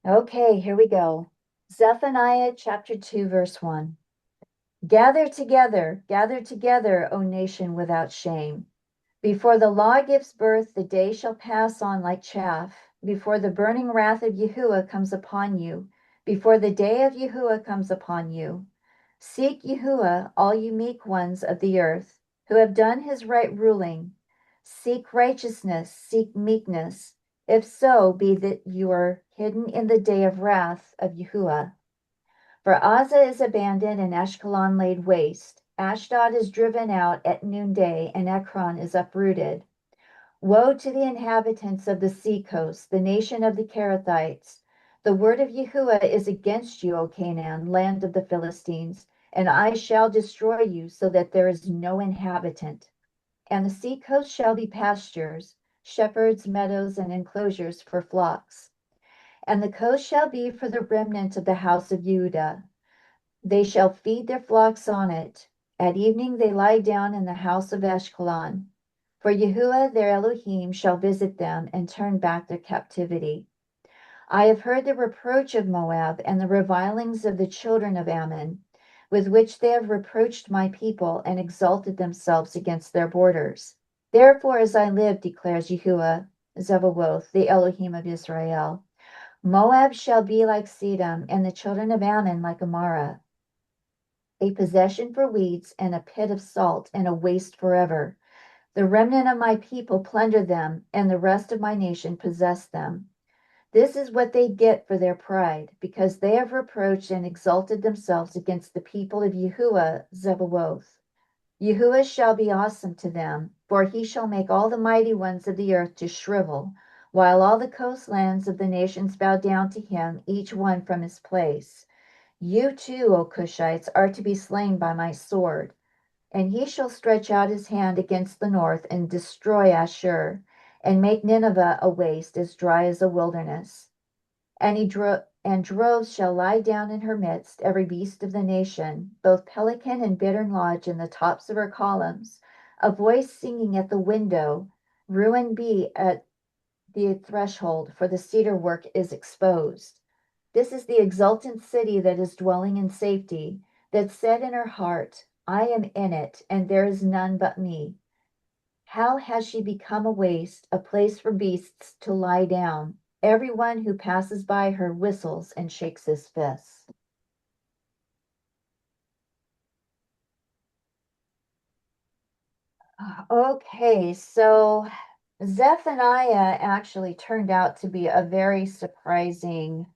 Okay, here we go. Zephaniah chapter 2, verse 1. Gather together, O nation without shame. Before the law gives birth, the day shall pass on like chaff. Before the burning wrath of Yahuwah comes upon you, before the day of Yahuwah comes upon you. Seek Yahuwah, all you meek ones of the earth, who have done his right ruling. Seek righteousness, seek meekness. If so, be that you are hidden in the day of wrath of Yahuwah. For Azza is abandoned and Ashkelon laid waste. Ashdod is driven out at noonday, and Ekron is uprooted. Woe to the inhabitants of the sea coast, the nation of the Kerethites. The word of Yahuwah is against you, O Canaan, land of the Philistines, and I shall destroy you so that there is no inhabitant. And the sea coast shall be pastures, shepherds, meadows, and enclosures for flocks. And the coast shall be for the remnant of the house of Judah. They shall feed their flocks on it. At evening they lie down in the house of Ashkelon. For Yahuwah their Elohim shall visit them and turn back their captivity. I have heard the reproach of Moab and the revilings of the children of Ammon, with which they have reproached my people and exalted themselves against their borders. Therefore, as I live, declares Yahuwah Zebaoth, the Elohim of Israel, Moab shall be like Sedom, and the children of Ammon like Amara, a possession for weeds and a pit of salt and a waste forever. The remnant of my people plunder them, and the rest of my nation possess them. This is what they get for their pride, because they have reproached and exalted themselves against the people of Yahuwah Zebaoth. Yahuwah shall be awesome to them, for he shall make all the mighty ones of the earth to shrivel, while all the coastlands of the nations bow down to him, each one from his place. You too, O Cushites, are to be slain by my sword. And he shall stretch out his hand against the north and destroy Ashur, and make Nineveh a waste as dry as a wilderness. And droves shall lie down in her midst, every beast of the nation, both pelican and bittern lodge in the tops of her columns, a voice singing at the window, ruin be at the threshold, for the cedar work is exposed. This is the exultant city that is dwelling in safety, that said in her heart, I am in it, and there is none but me. How has she become a waste, a place for beasts to lie down? Everyone who passes by her whistles and shakes his fist. Okay, so Zephaniah actually turned out to be a very surprising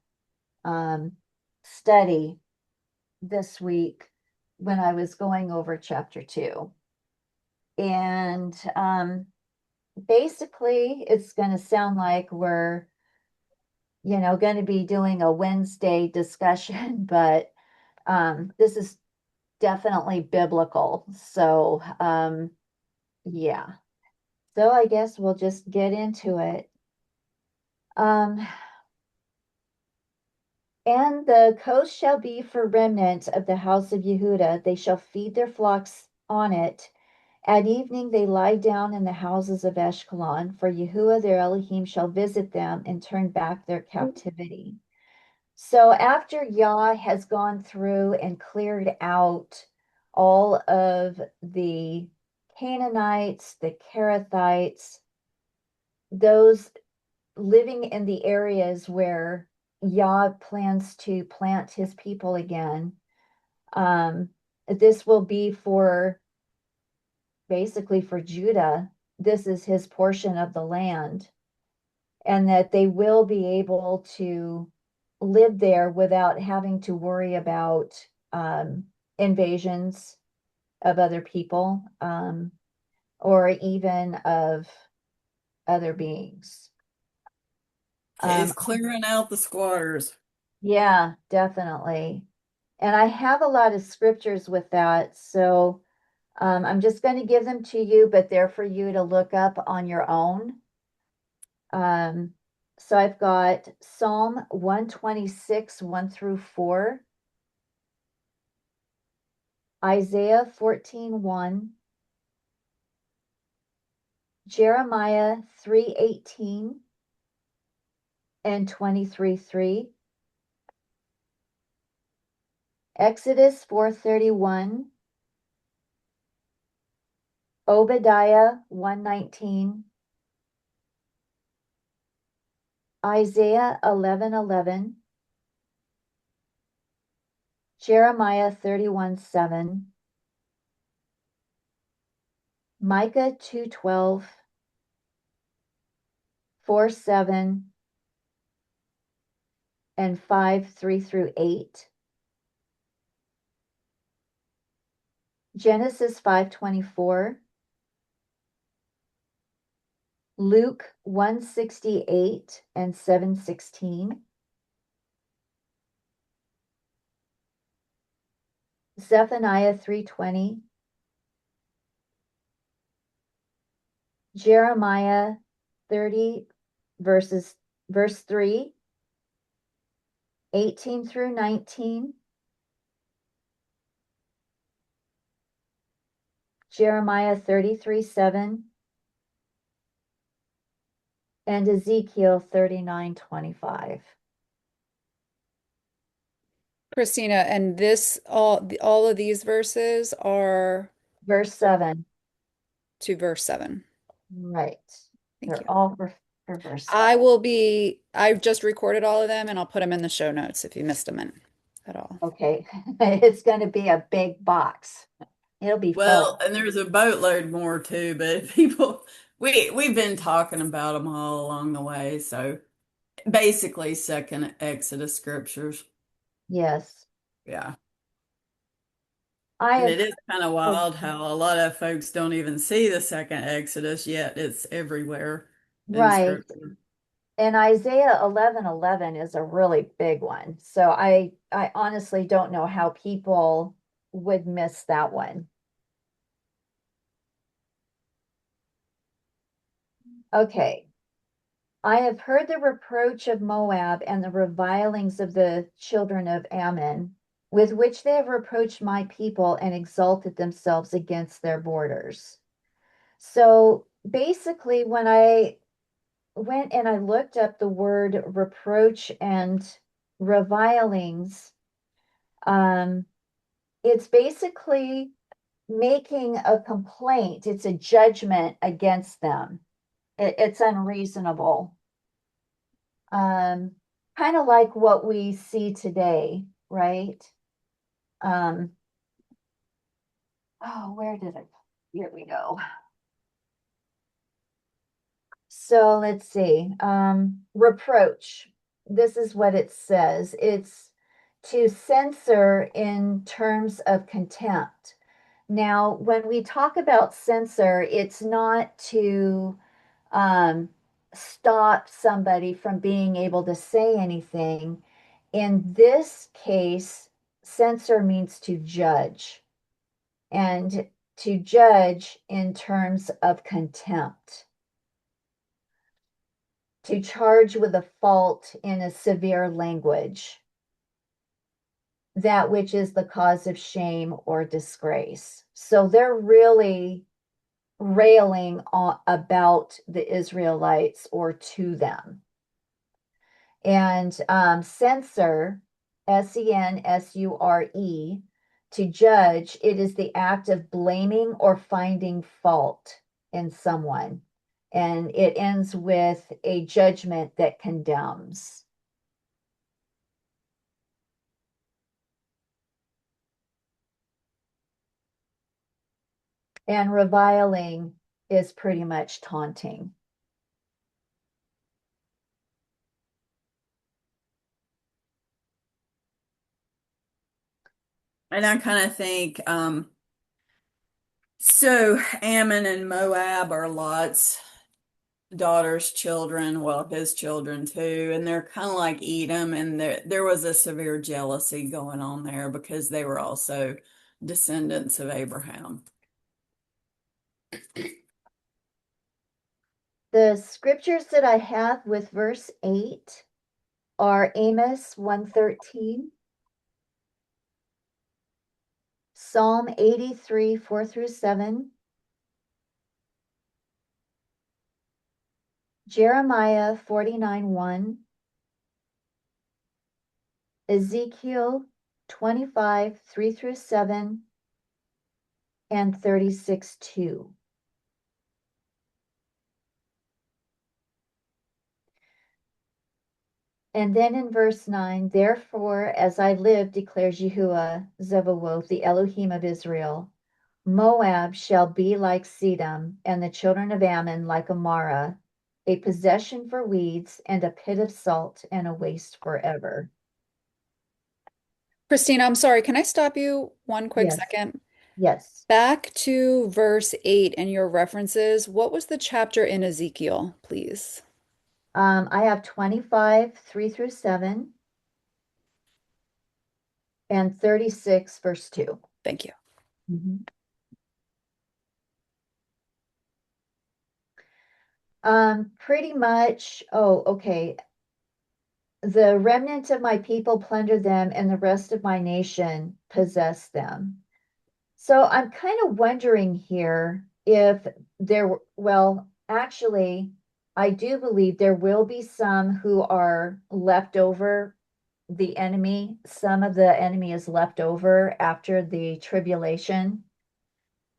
um, study this week when I was going over chapter 2. And basically, it's going to sound like we're, going to be doing a Wednesday discussion, but this is definitely biblical. So, yeah. So I guess we'll just get into it. Um, and the coast shall be for remnant of the house of Yehuda. They shall feed their flocks on it. At evening they lie down in the houses of Ashkelon, for Yahuwah their Elohim shall visit them and turn back their captivity. So after Yah has gone through and cleared out all of the Canaanites, the Kerethites, those living in the areas where Yah plans to plant his people again, um, this will be for basically for Judah. This is his portion of the land, and that they will be able to live there without having to worry about invasions of other people, or even of other beings. He's Um, clearing out the squatters. yeah, definitely. And I have a lot of scriptures with that. So I'm just going to give them to you, but they're for you to look up on your own. Um, so I've got Psalm 126, 1 through 4, Isaiah 14, 1, Jeremiah 3:18, and 23:3. Exodus 4:31. Obadiah 1:19. Isaiah 11:11. Jeremiah 31:7. Micah 2:12. 4:7. And 5:3-8. Genesis 5:24. Luke 1:68 and 7:16. Zephaniah 3:20. Jeremiah 30 verse 3, 18-19. Jeremiah 33:7. And Ezekiel 39:25. Christina, and this all of these verses are Verse 7. to verse 7. Right. Thank They're you. all for verse 7. I've just recorded all of them and I'll put them in the show notes if you missed them at all. Okay. It's going to be a big box. It'll be Well, full. and there's a boatload more too, but people, we've been talking about them all along the way. So basically, second Exodus scriptures. Yes. Yeah. I And have, it is kind of oh, wild how a lot of folks don't even see the second Exodus yet. It's everywhere in right. scripture. And Isaiah 11:11 is a really big one. So I honestly don't know how people would miss that one. Okay. I have heard the reproach of Moab and the revilings of the children of Ammon, with which they have reproached my people and exalted themselves against their borders. So basically, when I went and I looked up the word reproach and revilings, um, it's basically making a complaint, it's a judgment against them. It's unreasonable. Um, Kind of like what we see today, right? Um, oh, where did it? Here we go. So let's see. Reproach. This is what it says. It's to censor in terms of contempt. Now, when we talk about censor, it's not to um, stop somebody from being able to say anything. In this case, censor means to judge, and to judge in terms of contempt, to charge with a fault in a severe language, that which is the cause of shame or disgrace. So they're really railing about the Israelites or to them. And censure, Censure, to judge, it is the act of blaming or finding fault in someone. And it ends with a judgment that condemns. And reviling is pretty much taunting. And I kind of think, so Ammon and Moab are Lot's daughter's children, well, his children too, and they're kind of like Edom, and there was a severe jealousy going on there because they were also descendants of Abraham. The scriptures that I have with verse 8 are Amos 1:13, Psalm 83, 4-7, Jeremiah 49:1, Ezekiel 25, 3 through 7, and 36, 2. And then in verse 9, therefore, as I live, declares Yahuwah Zebaoth, the Elohim of Israel, Moab shall be like Sedom, and the children of Ammon like Amara, a possession for weeds, and a pit of salt, and a waste forever. Christina, I'm sorry. Can I stop you one quick Yes, second? yes. Back to verse 8 and your references. What was the chapter in Ezekiel, please? I have 25, 3 through 7, and 36, verse 2. Thank you. Mhm. Pretty much, oh, okay. The remnant of my people plunder them, and the rest of my nation possess them. So I'm kind of wondering here if well, actually, I do believe there will be some who are left over the enemy. Some of the enemy is left over after the tribulation.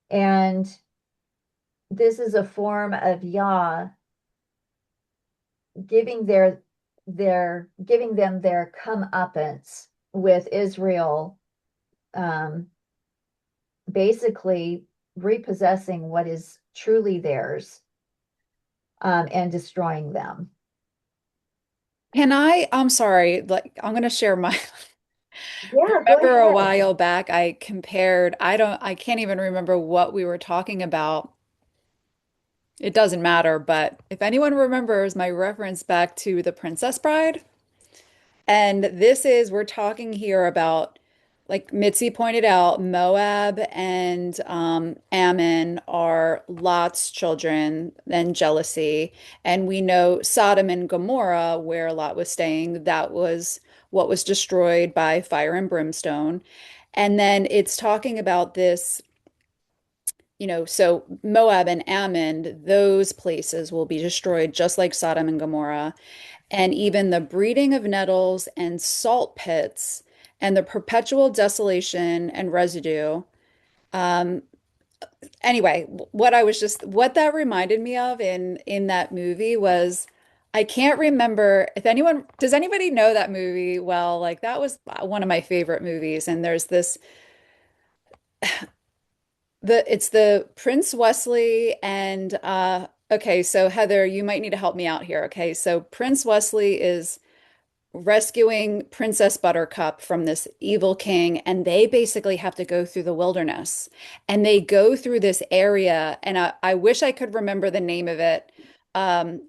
And this is a form of Yah giving giving them their comeuppance with Israel, um, basically repossessing what is truly theirs, and destroying them. I'm sorry, like I'm gonna share my Yeah, go remember a ahead. while back I compared, I can't even remember what we were talking about. It doesn't matter, but if anyone remembers my reference back to The Princess Bride, and we're talking here about, like Mitzi pointed out, Moab and Ammon are Lot's children and jealousy. And we know Sodom and Gomorrah, where Lot was staying, that was what was destroyed by fire and brimstone. And then it's talking about this, so Moab and Ammon, those places will be destroyed just like Sodom and Gomorrah. And even the breeding of nettles and salt pits and the perpetual desolation and residue. Um, anyway, what that reminded me of in that movie was, I can't remember if anyone, does anybody know that movie? Well, like that was one of my favorite movies. And there's this, it's the Prince Wesley and okay, so Heather, you might need to help me out here. Okay, so Prince Wesley is rescuing Princess Buttercup from this evil king, and they basically have to go through the wilderness. And they go through this area, and I wish I could remember the name of it.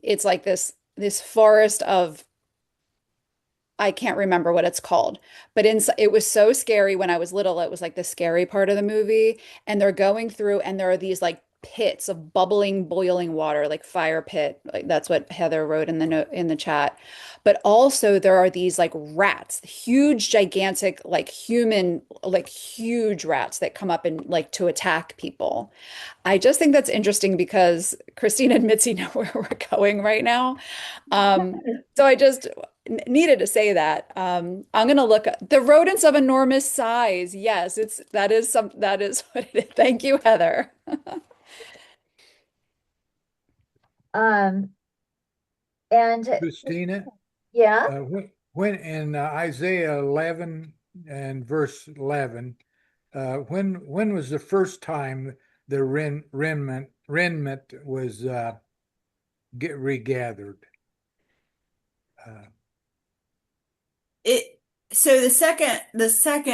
It's like this forest of, I can't remember what it's called, but it was so scary when I was little. It was like the scary part of the movie. And they're going through, and there are these like pits of bubbling, boiling water, like fire pit. Like that's what Heather wrote in the note in the chat. But also there are these like rats, huge, gigantic, like human, like huge rats that come up and like to attack people. I just think that's interesting because Christine and Mitzi know where we're going right now. So I just needed to say that. I'm gonna look at the rodents of enormous size. Yes, that is what it is. Thank you, Heather. Um, and Christina, yeah, when in Isaiah 11 and verse 11, when was the first time the remnant was get regathered? Uh, It so the second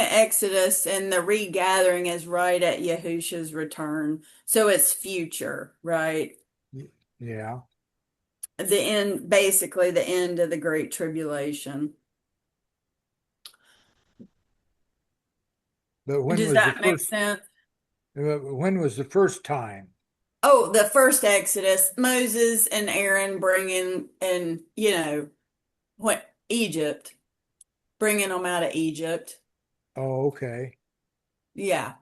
Exodus and the regathering is right at Yahusha's return. So it's future, right? yeah, The end, basically the end of the Great Tribulation. but Does that make sense? when was the first time? Oh, the first Exodus, Moses and Aaron bringing, and what, Egypt, bringing them out of Egypt. Oh, okay. Yeah.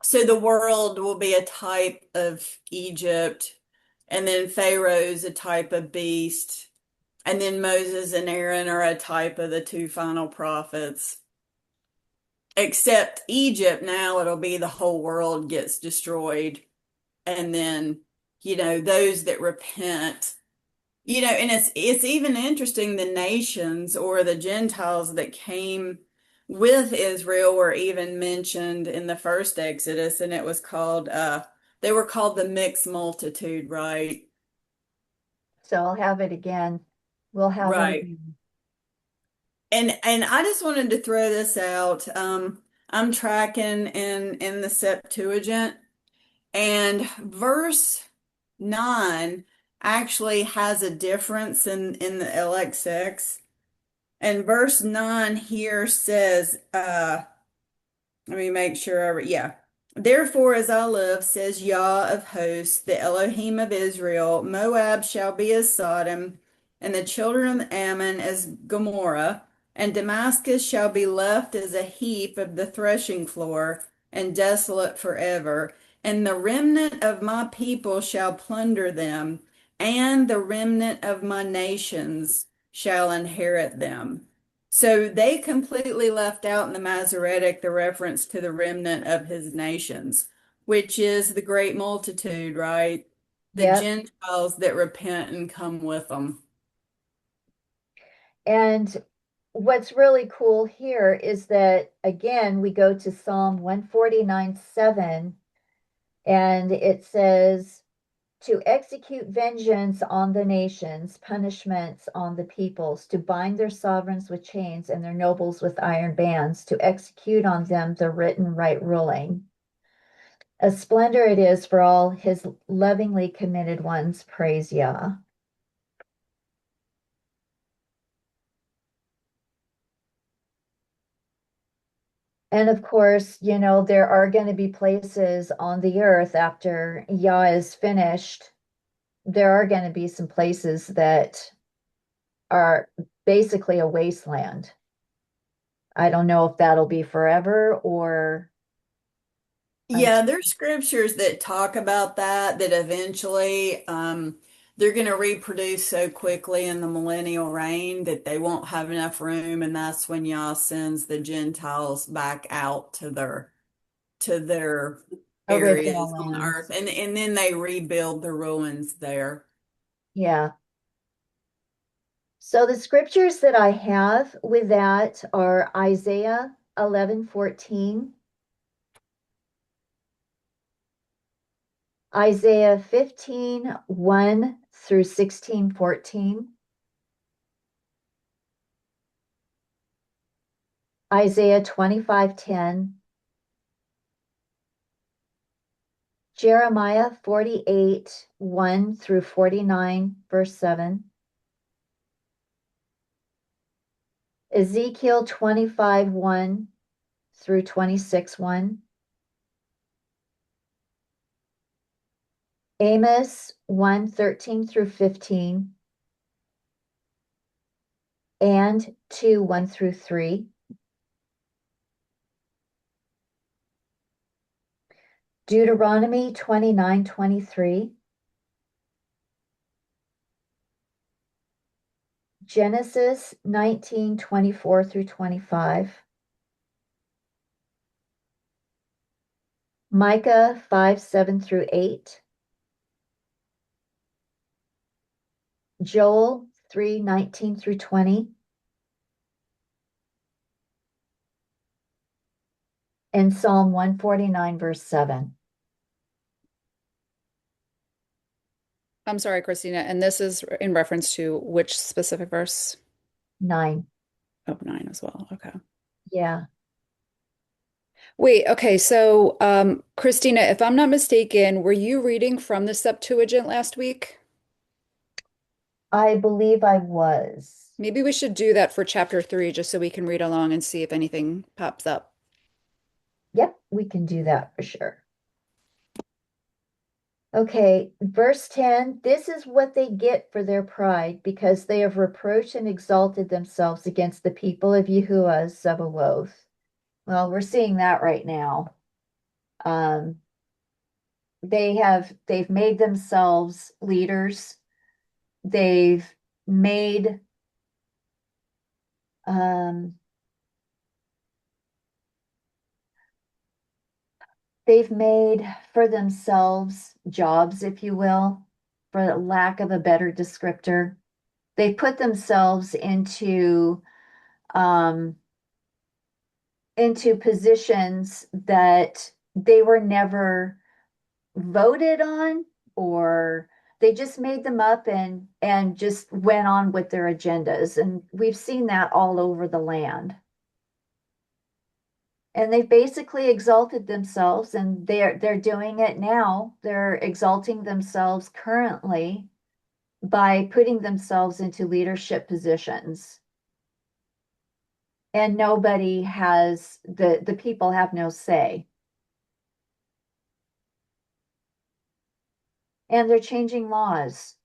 So the world will be a type of Egypt, and then Pharaoh's a type of beast, And then Moses and Aaron are a type of the two final prophets. Except Egypt, now it'll be the whole world gets destroyed. And then, those that repent, and it's even interesting the nations or the Gentiles that came with Israel were even mentioned in the first Exodus, and it was called they were called the mixed multitude, right? So I'll have it again. We'll have it Right. again. And I just wanted to throw this out. I'm tracking in the Septuagint, and verse 9 actually has a difference in the LXX. And verse 9 here says, let me make sure. Yeah. Therefore, as I live, says Yah of hosts, the Elohim of Israel, Moab shall be as Sodom, and the children of Ammon as Gomorrah, and Damascus shall be left as a heap of the threshing floor, and desolate forever. And the remnant of my people shall plunder them, and the remnant of my nations shall inherit them. So they completely left out in the Masoretic the reference to the remnant of his nations, which is the great multitude, right? The Yep. Gentiles that repent and come with them. And what's really cool here is that, again, we go to Psalm 149:7, and it says, to execute vengeance on the nations, punishments on the peoples, to bind their sovereigns with chains and their nobles with iron bands, to execute on them the written right ruling. A splendor it is for all his lovingly committed ones, praise Yah. And of course, there are going to be places on the earth after Yah is finished. There are going to be some places that are basically a wasteland. I don't know if that'll be forever or Yeah, until. there's scriptures that talk about that eventually they're going to reproduce so quickly in the millennial reign that they won't have enough room, and that's when Yah sends the Gentiles back out to their Original areas on earth, lands. and then they rebuild the ruins there. Yeah. So the scriptures that I have with that are Isaiah 11:14, Isaiah 15:1 through 16:14, Isaiah 25:10, Jeremiah 48:1 through 49, verse 7, Ezekiel 25:1 through 26:1, Amos 1:13 through 15, and 2:1 through 3, Deuteronomy 29:23, Genesis 19:24 through 25, Micah 5:7 through 8, Joel 3:19 through 20, and Psalm 149, verse 7. I'm sorry, Christina, and this is in reference to which specific verse? 9. Oh, 9 as well. Okay. Yeah. Wait, okay, so Christina, if I'm not mistaken, were you reading from the Septuagint last week? I believe I was. Maybe we should do that for chapter 3 just so we can read along and see if anything pops up. Yep, we can do that for sure. Okay, verse 10, this is what they get for their pride, because they have reproached and exalted themselves against the people of Yahuwah Sabaoth. Well, we're seeing that right now. They've made themselves leaders. They've made they've made for themselves jobs, if you will, for lack of a better descriptor. They put themselves into positions that they were never voted on, or they just made them up and just went on with their agendas. And we've seen that all over the land. And they've basically exalted themselves, and they're doing it now. They're exalting themselves currently by putting themselves into leadership positions. And nobody has the people have no say. And they're changing laws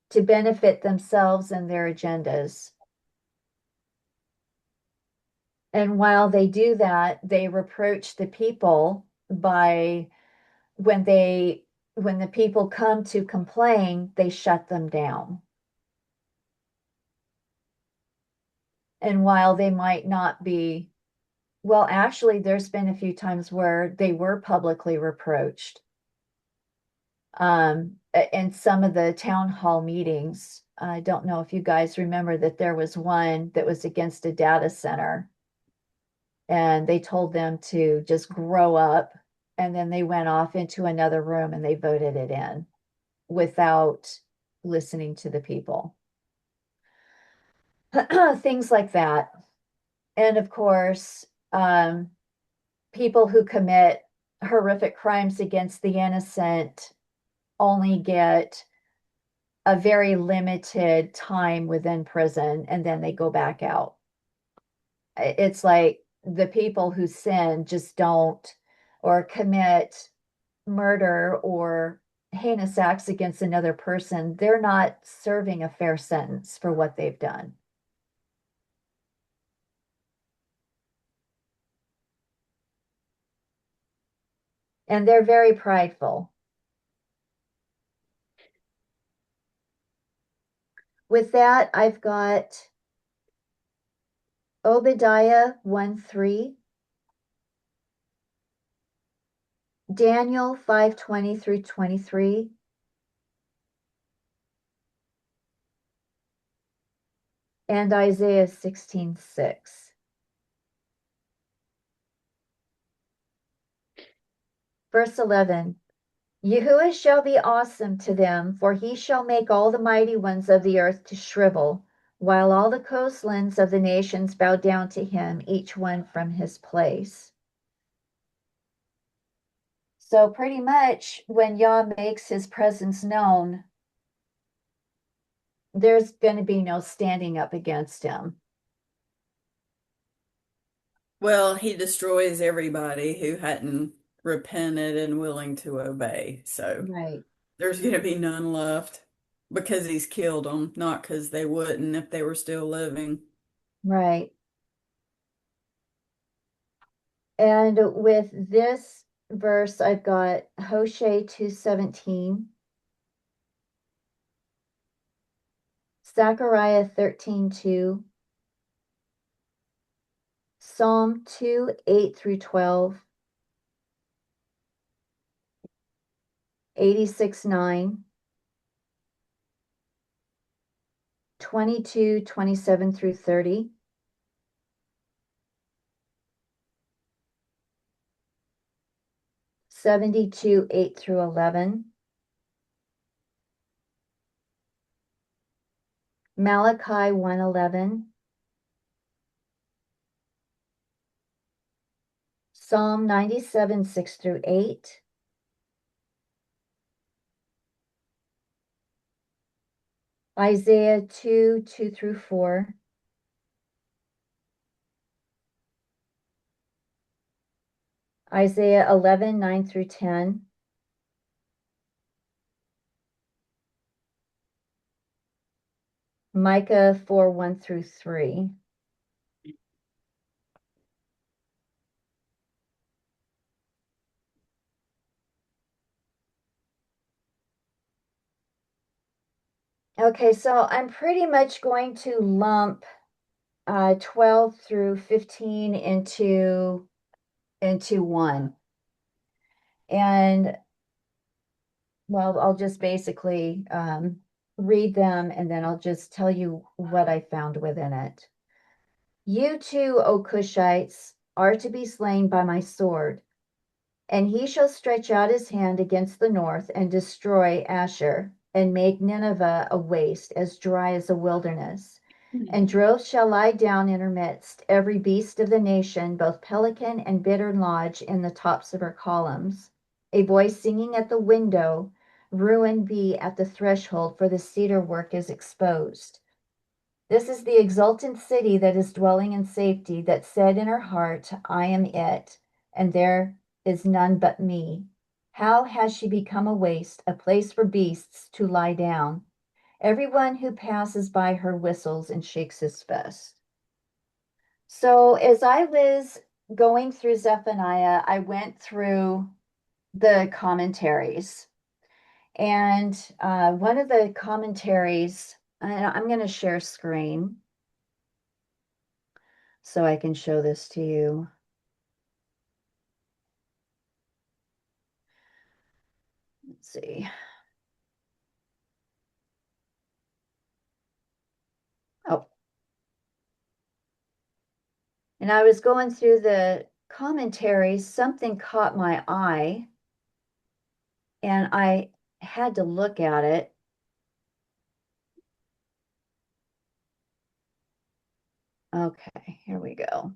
to benefit themselves and their agendas. And while they do that, they reproach the people by when the people come to complain, they shut them down. And while they might not be, well, actually, there's been a few times where they were publicly reproached. In some of the town hall meetings, I don't know if you guys remember that there was one that was against a data center, and they told them to just grow up, and then they went off into another room and they voted it in without listening to the people. Things like that. And of course, people who commit horrific crimes against the innocent only get a very limited time within prison, and then they go back out. It's like the people who sin just don't, or commit murder or heinous acts against another person, they're not serving a fair sentence for what they've done. And they're very prideful. With that, I've got Obadiah 1:3, Daniel 5:20 through 23, and Isaiah 16:6. Verse 11, Yahuwah shall be awesome to them, for he shall make all the mighty ones of the earth to shrivel, while all the coastlands of the nations bow down to him, each one from his place. So pretty much when Yah makes his presence known, there's going to be no standing up against him. Well, he destroys everybody who hadn't repented and willing to obey. So Right, there's going to be none left because he's killed them, not because they wouldn't if they were still living. right. And with this verse, I've got Hosea 2:17, Zechariah 13:2, Psalm 2:8 through 12, 86:9, 22:27 through 30, 72:8 through 11, Malachi 1:11, Psalm 97:6 through 8, Isaiah 2:2 through 4, Isaiah 11:9 through 10, Micah 4:1 through 3. Okay, so I'm pretty much going to lump 12 through 15 into one. And well, I'll just basically read them and then I'll just tell you what I found within it. You too, O Cushites, are to be slain by my sword, and he shall stretch out his hand against the north and destroy Asher, and make Nineveh a waste, as dry as a wilderness. And droves shall lie down in her midst, every beast of the nation, both pelican and bittern lodge in the tops of her columns. A voice singing at the window, ruin be at the threshold, for the cedar work is exposed. This is the exultant city that is dwelling in safety, that said in her heart, I am it, and there is none but me. How has she become a waste, a place for beasts to lie down? Everyone who passes by her whistles and shakes his fist. So as I was going through Zephaniah, I went through the commentaries. And one of the commentaries, and I'm going to share screen so I can show this to you. Let's see. Oh, and I was going through the commentaries, something caught my eye, and I had to look at it. Okay, here we go.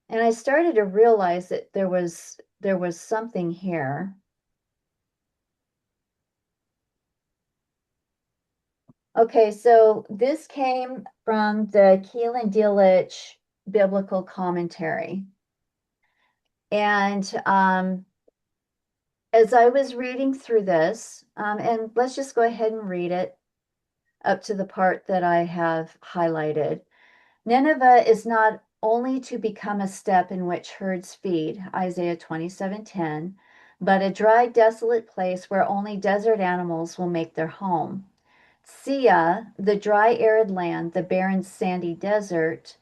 And I started to realize that there was something here. Okay, so this came from the Keelan Delitzsch biblical commentary. And as I was reading through this, and let's just go ahead and read it up to the part that I have highlighted. Nineveh is not only to become a steppe in which herds feed, Isaiah 27:10, but a dry, desolate place where only desert animals will make their home. Sia, the dry, arid land, the barren, sandy desert,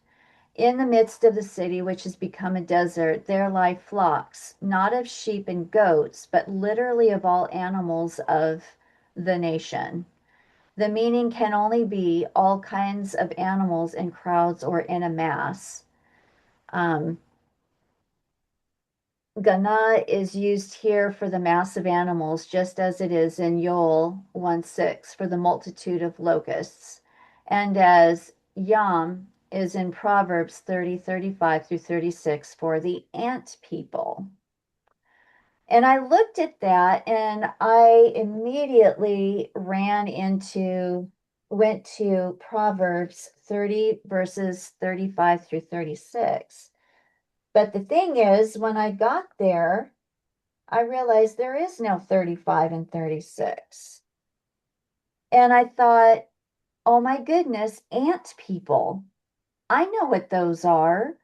in the midst of the city, which has become a desert, there lie flocks, not of sheep and goats, but literally of all animals of the nation. The meaning can only be all kinds of animals in crowds or in a mass. Um, Gana is used here for the mass of animals, just as it is in Yoel 1:6 for the multitude of locusts, and as Yam is in Proverbs 30:35 through 36 for the ant people. And I looked at that and I immediately went to Proverbs 30 verses 35 through 36. But the thing is, when I got there, I realized there is no 35 and 36. And I thought, oh my goodness, ant people. I know what those are.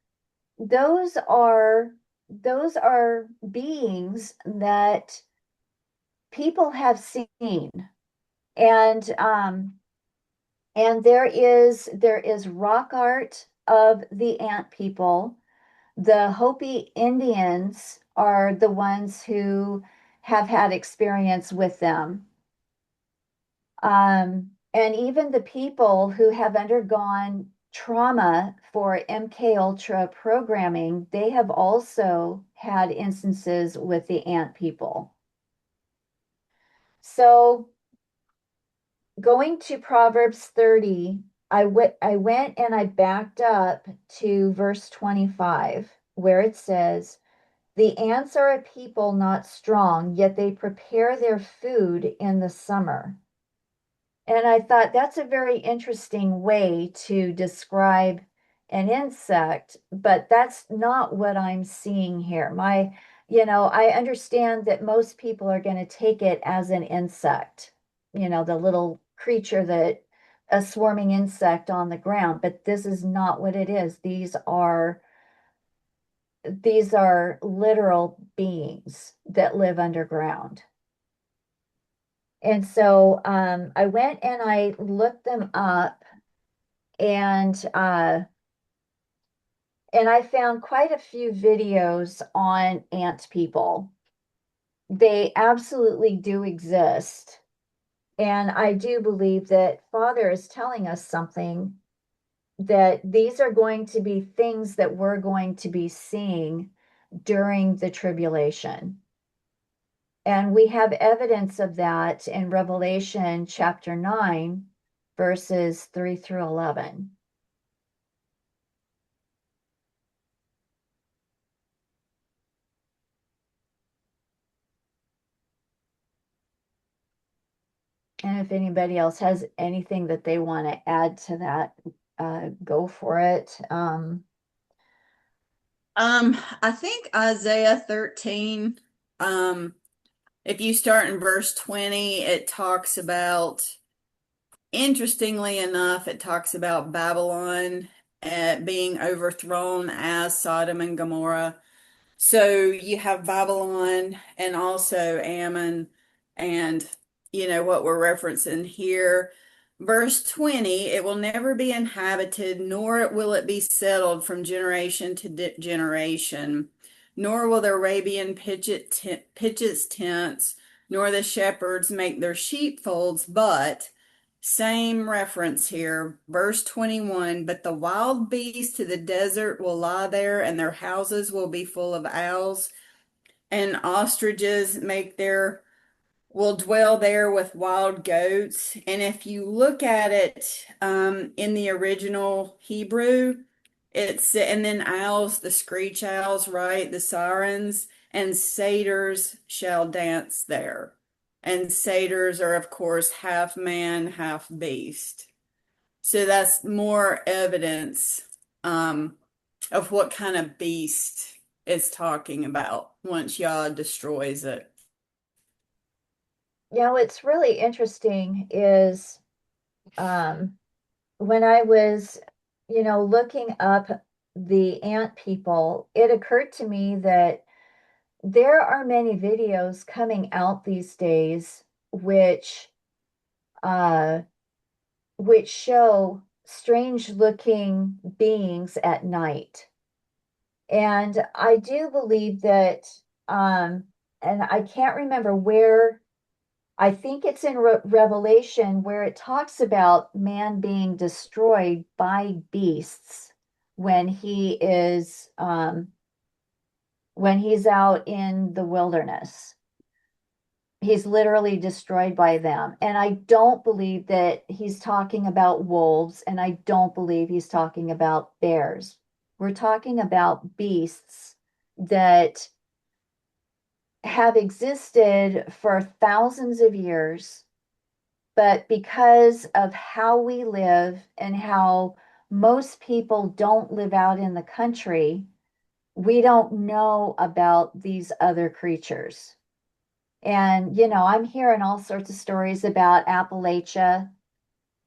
Those are those are beings that people have seen. And there is rock art of the ant people. The Hopi Indians are the ones who have had experience with them. And even the people who have undergone trauma for MK Ultra programming, they have also had instances with the ant people. So going to Proverbs 30, I went and I backed up to verse 25, where it says, the ants are a people not strong, yet they prepare their food in the summer. And I thought that's a very interesting way to describe an insect, but that's not what I'm seeing here. I understand that most people are going to take it as an insect, the little creature that a swarming insect on the ground, but this is not what it is. these are literal beings that live underground. And so I went and I looked them up, and I found quite a few videos on ant people. They absolutely do exist. And I do believe that Father is telling us something, that these are going to be things that we're going to be seeing during the tribulation. And we have evidence of that in Revelation chapter 9, verses 3 through 11. And if anybody else has anything that they want to add to that, go for it. I think Isaiah 13, if you start in verse 20, it talks about, interestingly enough, it talks about Babylon being overthrown as Sodom and Gomorrah. So you have Babylon and also Ammon, and what we're referencing here. Verse 20, it will never be inhabited, nor will it be settled from generation to generation, nor will the Arabian pitch its tents, nor the shepherds make their sheepfolds, but same reference here, verse 21, but the wild beasts to the desert will lie there, and their houses will be full of owls, and ostriches will dwell there with wild goats. And if you look at it in the original Hebrew, and then owls, the screech owls, right? The sirens, and satyrs shall dance there. And satyrs are, of course, half man, half beast. So that's more evidence of what kind of beast it's talking about once Yah destroys it. What's really interesting is when I was, looking up the ant people, it occurred to me that there are many videos coming out these days uh, which show strange looking beings at night. And I do believe that, and I can't remember where, I think it's in Revelation, where it talks about man being destroyed by beasts when when he's out in the wilderness. He's literally destroyed by them. And I don't believe that he's talking about wolves, and I don't believe he's talking about bears. We're talking about beasts that have existed for thousands of years, but because of how we live and how most people don't live out in the country, we don't know about these other creatures. And, I'm hearing all sorts of stories about Appalachia.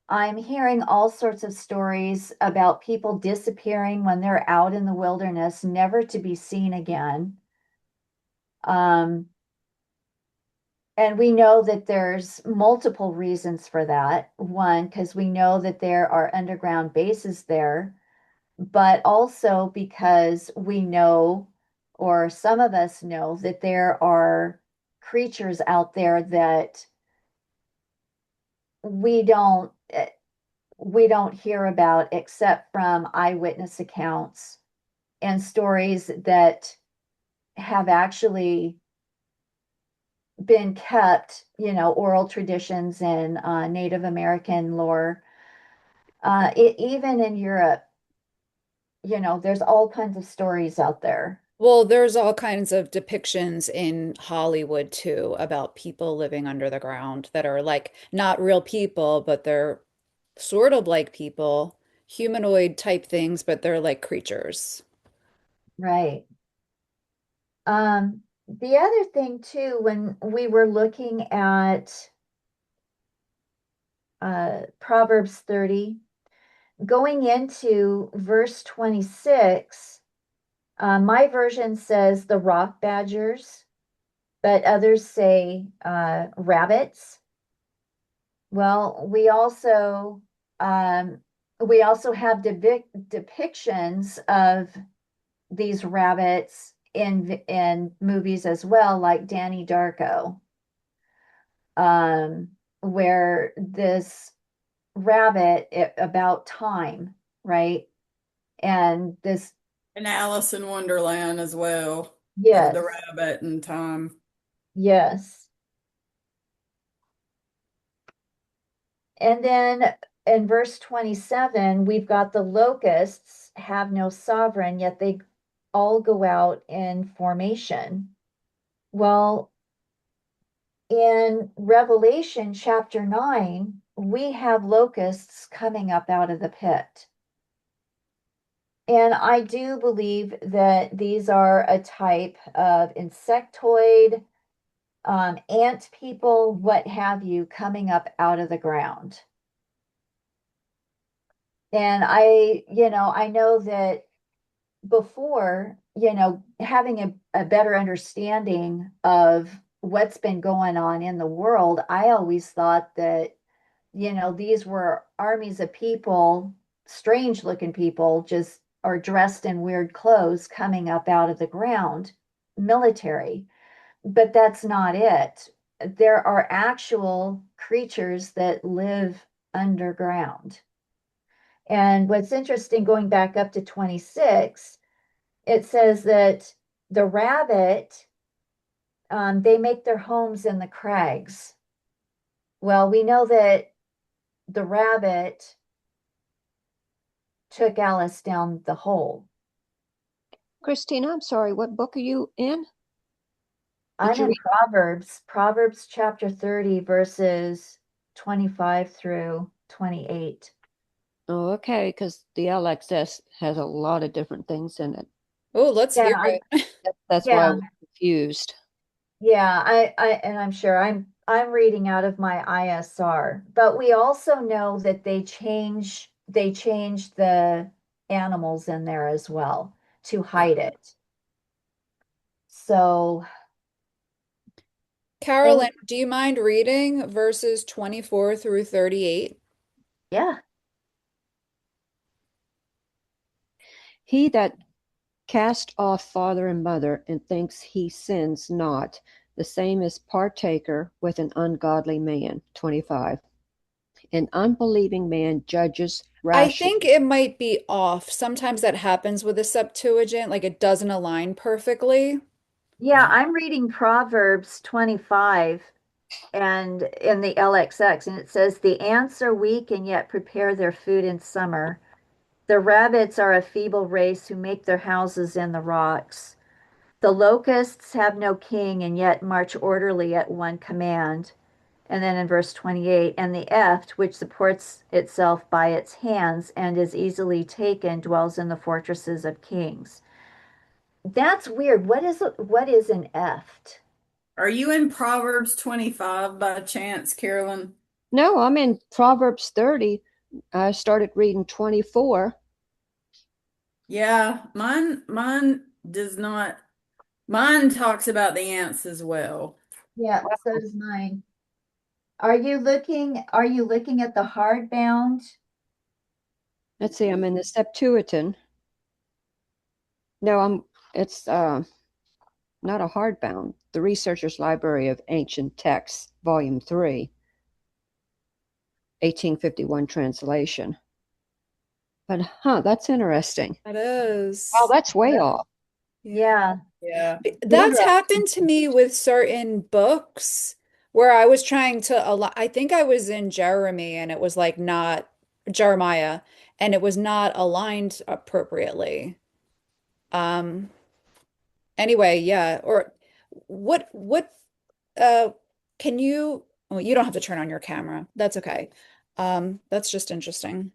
I'm hearing all sorts of stories about people disappearing when they're out in the wilderness, never to be seen again. And we know that there's multiple reasons for that. One, because we know that there are underground bases there, but also because we know, or some of us know, that there are creatures out there that we don't hear about except from eyewitness accounts and stories that have actually been kept, oral traditions and Native American lore. Even in Europe, there's all kinds of stories out there. Well, there's all kinds of depictions in Hollywood too about people living under the ground that are like not real people, but they're sort of like people, humanoid type things, but they're like creatures. Right. The other thing too, when we were looking at Proverbs 30, going into verse 26, My version says the rock badgers, but others say rabbits. Well, we also have depictions of these rabbits in movies as well, like Danny Darko, where this rabbit about time, right? And this, And Alice in Wonderland as well. yes, The rabbit and Tom. yes. And then in verse 27, we've got the locusts have no sovereign, yet they all go out in formation. Well, in Revelation chapter 9, we have locusts coming up out of the pit. And I do believe that these are a type of insectoid, ant people, what have you, coming up out of the ground. And I know that before, having a better understanding of what's been going on in the world, I always thought that, these were armies of people, strange looking people, just are dressed in weird clothes coming up out of the ground, military. But that's not it. There are actual creatures that live underground. And what's interesting, going back up to 26, it says that the rabbit, they make their homes in the crags. Well, we know that the rabbit took Alice down the hole. Christina, I'm sorry, what book are you in? I'm you in Proverbs chapter 30, verses 25 through 28. Oh, okay, because the LXS has a lot of different things in it. Oh, let's Yeah, hear it. That's why I yeah, was confused. yeah. And I'm sure I'm reading out of my ISR, but we also know that they change the animals in there as well to hide it. So, and Carolyn, do you mind reading verses 24 through 38? yeah, He that cast off father and mother and thinks he sins not, the same is partaker with an ungodly man. 25. An unbelieving man judges I rashly. think it might be off. Sometimes that happens with the Septuagint, like it doesn't align perfectly. yeah, I'm reading Proverbs 25 and in the LXX, and it says, the ants are weak and yet prepare their food in summer. The rabbits are a feeble race who make their houses in the rocks. The locusts have no king and yet march orderly at one command. And then in verse 28, and the eft, which supports itself by its hands and is easily taken, dwells in the fortresses of kings. That's weird. What is an eft? Are you in Proverbs 25 by chance, Carolyn? No, I'm in Proverbs 30. I started reading 24. Yeah, mine does not. Mine talks about the ants as well. Yeah, so does mine. Are you looking at the hardbound? Let's see, I'm in the Septuagint. No, it's not a hardbound. The Researcher's Library of Ancient Texts, Volume 3, 1851 translation. But that's interesting. That is. Oh, that's way off. Yeah. Yeah. That's Wonder- happened to me with certain books where I was trying to I think I was in Jeremy and it was like not Jeremiah and it was not aligned appropriately. Um anyway, yeah. Or what uh can you well, you don't have to turn on your camera. That's okay. That's just interesting.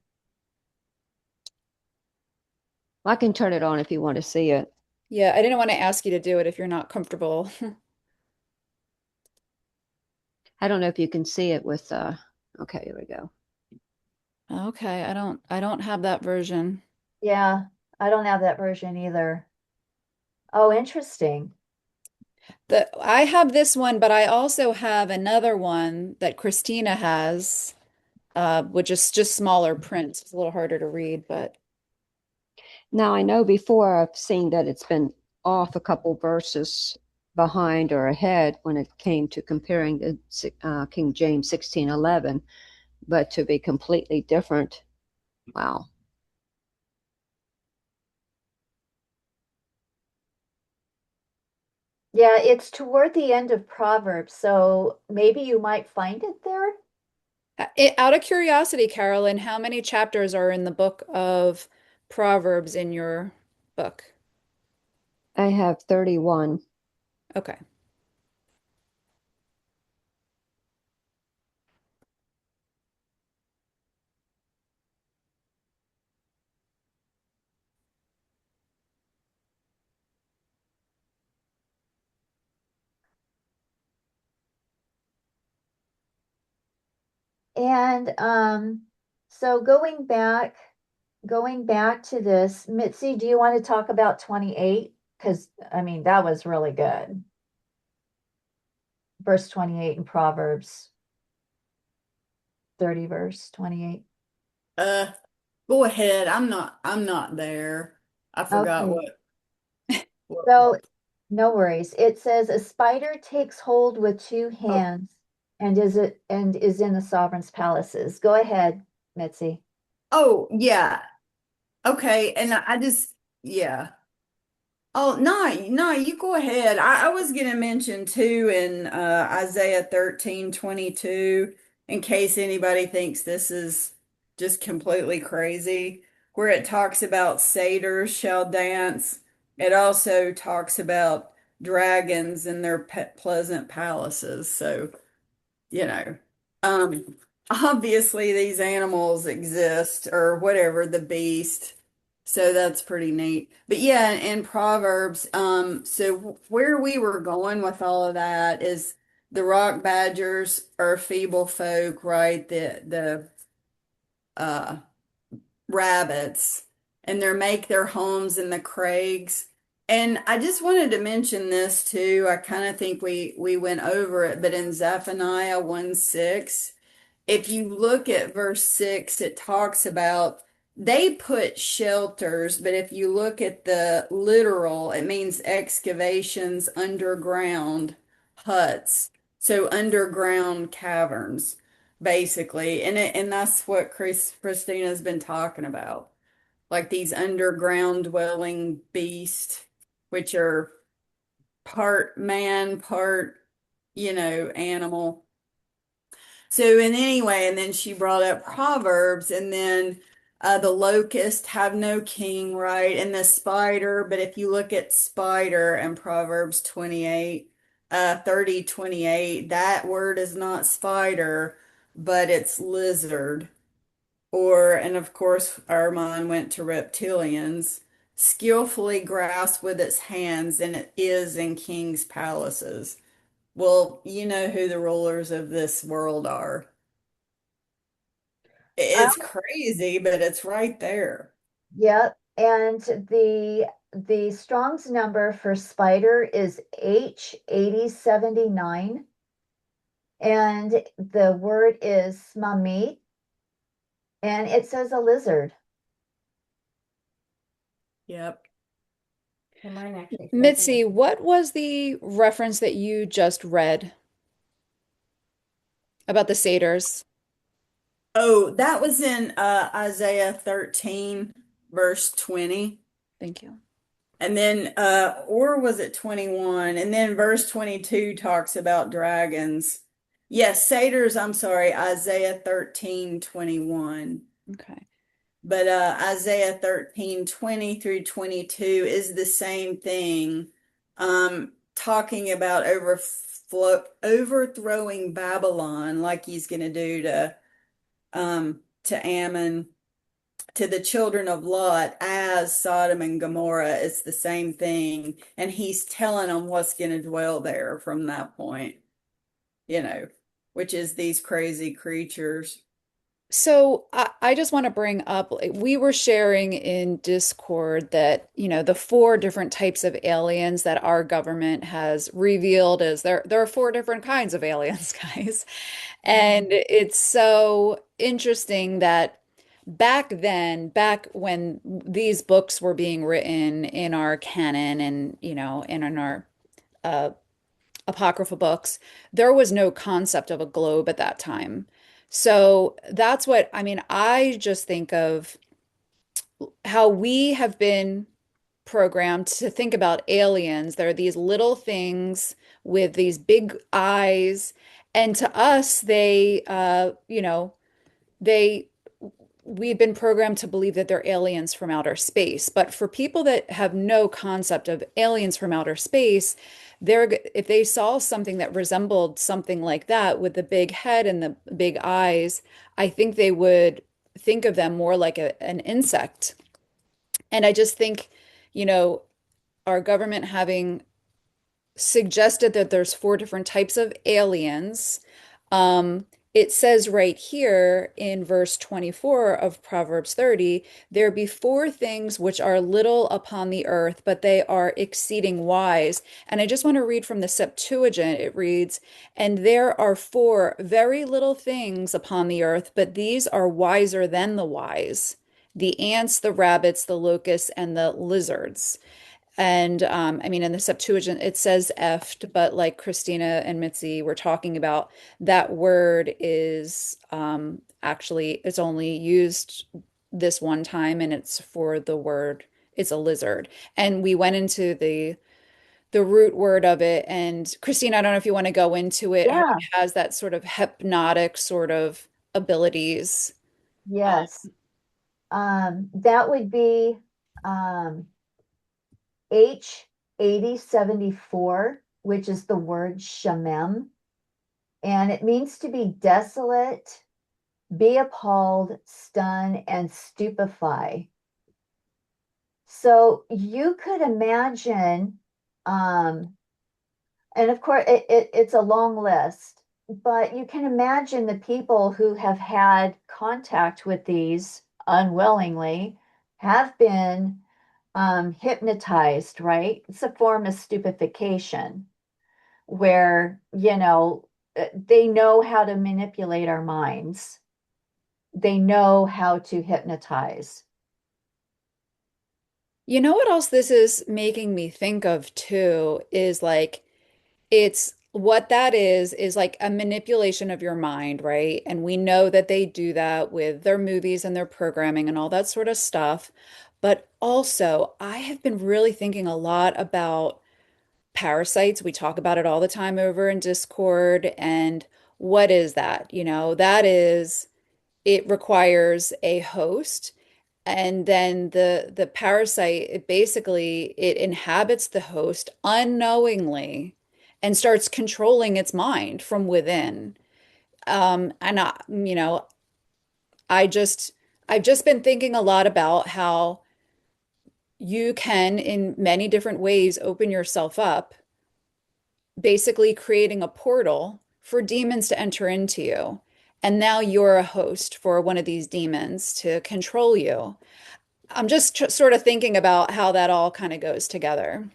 I can turn it on if you want to see it. Yeah, I didn't want to ask you to do it if you're not comfortable. I don't know if you can see it with okay, here we go. Okay, I don't have that version. Yeah, I don't have that version either. Oh, interesting. I have this one, but I also have another one that Christina has, which is just smaller print. It's a little harder to read, but Now, I know before I've seen that it's been off a couple verses behind or ahead when it came to comparing the King James 1611, but to be completely different, wow. Yeah, it's toward the end of Proverbs, so maybe you might find it there. out of curiosity, Carolyn, how many chapters are in the book of Proverbs in your book? I have 31. Okay. And so going back to this, Mitzi, do you want to talk about 28? Because I mean, that was really good. Verse 28 in Proverbs 30, verse 28. Go ahead. I'm not there. I forgot Okay. what So no worries. It says a spider takes hold with two oh, hands and is in the sovereign's palaces. Go ahead, Mitzi. oh yeah. Okay. And I just yeah. Oh, no, no, you go ahead. I was going to mention too in Isaiah 13:22, in case anybody thinks this is just completely crazy, where it talks about satyrs shall dance. It also talks about dragons and their pleasant palaces. So, you know, um, obviously these animals exist or whatever, the beast. So that's pretty neat. But yeah, in Proverbs, so where we were going with all of that is the rock badgers are feeble folk, right? The uh rabbits, and they make their homes in the crags. And I just wanted to mention this too. I kind of think we went over it, but in Zephaniah 1:6, if you look at verse 6, it talks about they put shelters, but if you look at the literal, it means excavations underground, huts. So underground caverns, basically. And that's what Christina's been talking about. Like these underground dwelling beasts, which are part man, part, animal. So, and anyway, and then she brought up Proverbs, and then the locust have no king, right? And the spider, but if you look at spider and Proverbs 28, 30, 28, that word is not spider, but it's lizard. Or, and of course, our mind went to reptilians, skillfully grasped with its hands, and it is in kings' palaces. Well, you know who the rulers of this world are. It's crazy, but it's right there. Yep. And the Strong's number for spider is H8079. And the word is smamit, and it says a lizard. Yep. And mine actually says Mitzi, it. what was the reference that you just read about the satyrs? Oh, that was in Isaiah 13, verse 20. Thank you. And then or was it 21? And then verse 22 talks about dragons. Yes, satyrs, I'm sorry, Isaiah 13, 21. Okay. But Isaiah 13, 20 through 22 is the same thing, talking about overthrowing Babylon like he's going to do to Ammon, to the children of Lot as Sodom and Gomorrah. It's the same thing. And he's telling them what's going to dwell there from that point, you know, which is these crazy creatures. So I just want to bring up, like, we were sharing in Discord that, the four different types of aliens that our government has revealed is there are four different kinds of aliens, guys. And it's so interesting that back then, back when these books were being written in our canon and, and in our uh, apocryphal books, there was no concept of a globe at that time. So that's what I mean. I just think of how we have been programmed to think about aliens. There are these little things with these big eyes, and to us, they we've been programmed to believe that they're aliens from outer space. But for people that have no concept of aliens from outer space, if they saw something that resembled something like that with the big head and the big eyes, I think they would think of them more like an insect. And I just think, you know, our government having suggested that there's four different types of aliens. Um, it says right here in verse 24 of Proverbs 30, there be four things which are little upon the earth, but they are exceeding wise. And I just want to read from the Septuagint. It reads, and there are four very little things upon the earth, but these are wiser than the wise. The ants, the rabbits, the locusts, and the lizards. And I mean, in the Septuagint, it says eft, but like Christina and Mitzi were talking about, that word is actually, it's only used this one time, and it's for the word, it's a lizard. And we went into the root word of it. And Christina, I don't know if you want to go into it, how Yeah, it has that sort of hypnotic sort of abilities. yes. That would be um, H8074, which is the word shamem, and it means to be desolate, be appalled, stun, and stupefy. So you could imagine, um, and of course, it's a long list, but you can imagine the people who have had contact with these unwillingly have been hypnotized, right? It's a form of stupefaction where, they know how to manipulate our minds, they know how to hypnotize. You know what else this is making me think of too is like it's what that is like a manipulation of your mind, right? And we know that they do that with their movies and their programming and all that sort of stuff. But also, I have been really thinking a lot about parasites. We talk about it all the time over in Discord. And what is that? That is, it requires a host, and then the parasite, it inhabits the host unknowingly and starts controlling its mind from within. And I just I've just been thinking a lot about how you can, in many different ways, open yourself up, basically creating a portal for demons to enter into you. And now you're a host for one of these demons to control you. I'm just sort of thinking about how that all kind of goes together.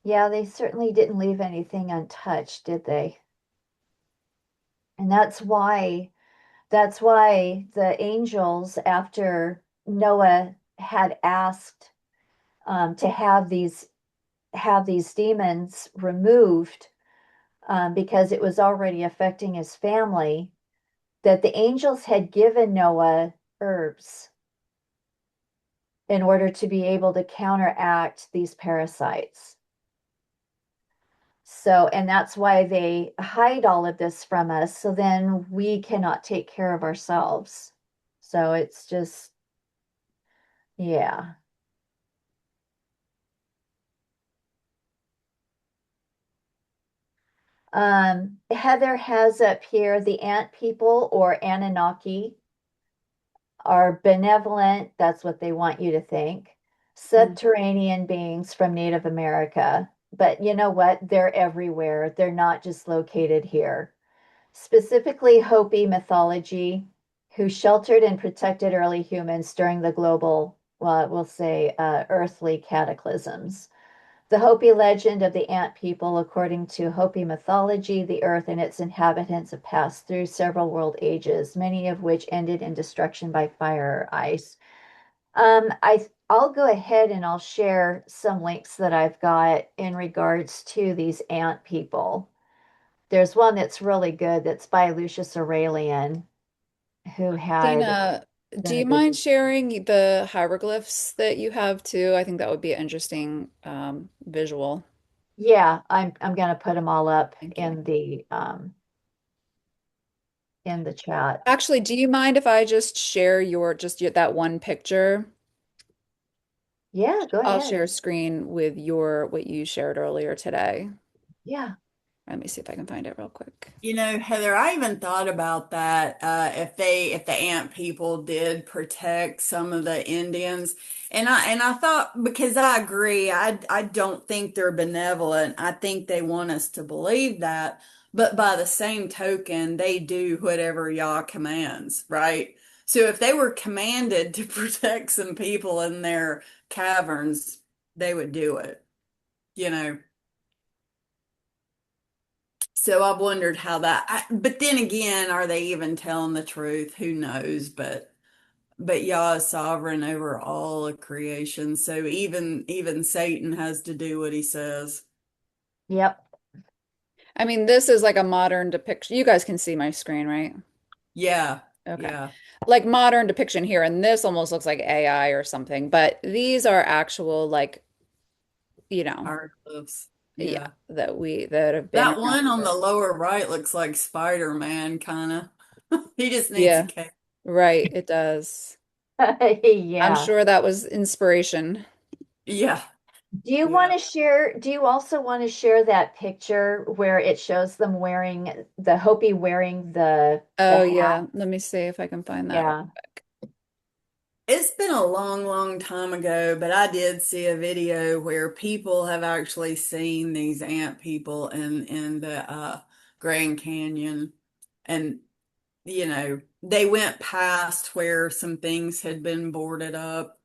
Yeah, they certainly didn't leave anything untouched, did they? And that's why the angels, after Noah had asked to have these demons removed, because it was already affecting his family, that the angels had given Noah herbs in order to be able to counteract these parasites. So, and that's why they hide all of this from us. So then we cannot take care of ourselves. So it's just, yeah. Heather has up here the ant people, or Anunnaki, are benevolent. That's what they want you to think. Mm. Subterranean beings from Native America. But you know what? They're everywhere. They're not just located here. specifically Hopi mythology, who sheltered and protected early humans during the global, well, we'll say, earthly cataclysms. The Hopi legend of the ant people, according to Hopi mythology, the earth and its inhabitants have passed through several world ages, many of which ended in destruction by fire or ice. I'll go ahead and I'll share some links that I've got in regards to these ant people. There's one that's really good that's by Lucius Aurelian, who had Dana, do done a you good. mind sharing the hieroglyphs that you have too? I think that would be an interesting visual. Yeah, I'm gonna put them all up Thank you. in the chat. Actually, do you mind if I just share that one picture? Yeah, go I'll ahead. share a screen with what you shared earlier today. Yeah. Let me see if I can find it real quick. You know, Heather, I even thought about that, if the ant people did protect some of the Indians. And I thought, because I agree, I don't think they're benevolent. I think they want us to believe that. But by the same token, they do whatever Yah commands, right? So if they were commanded to protect some people in their caverns, they would do it, you know. So I've wondered how but then again, are they even telling the truth? Who knows? But Yah is sovereign over all of creation. So even Satan has to do what he says. Yep. I mean, this is like a modern depiction. You guys can see my screen, right? Yeah, Okay. yeah. Like modern depiction here, and this almost looks like AI or something, but these are actual like, you know, Hieroglyphs. yeah, Yeah. that have been That around one on the for. lower right looks like Spider-Man, kind of. He just needs a Yeah, cape. right, it does. I'm Yeah. sure that was inspiration. Yeah, Do you want yeah. to share, do you also want to share that picture where it shows them wearing the Hopi wearing the Oh hat? yeah, let me see if I can find that real Yeah. quick. It's been a long, long time ago, but I did see a video where people have actually seen these ant people in the Grand Canyon, and they went past where some things had been boarded up.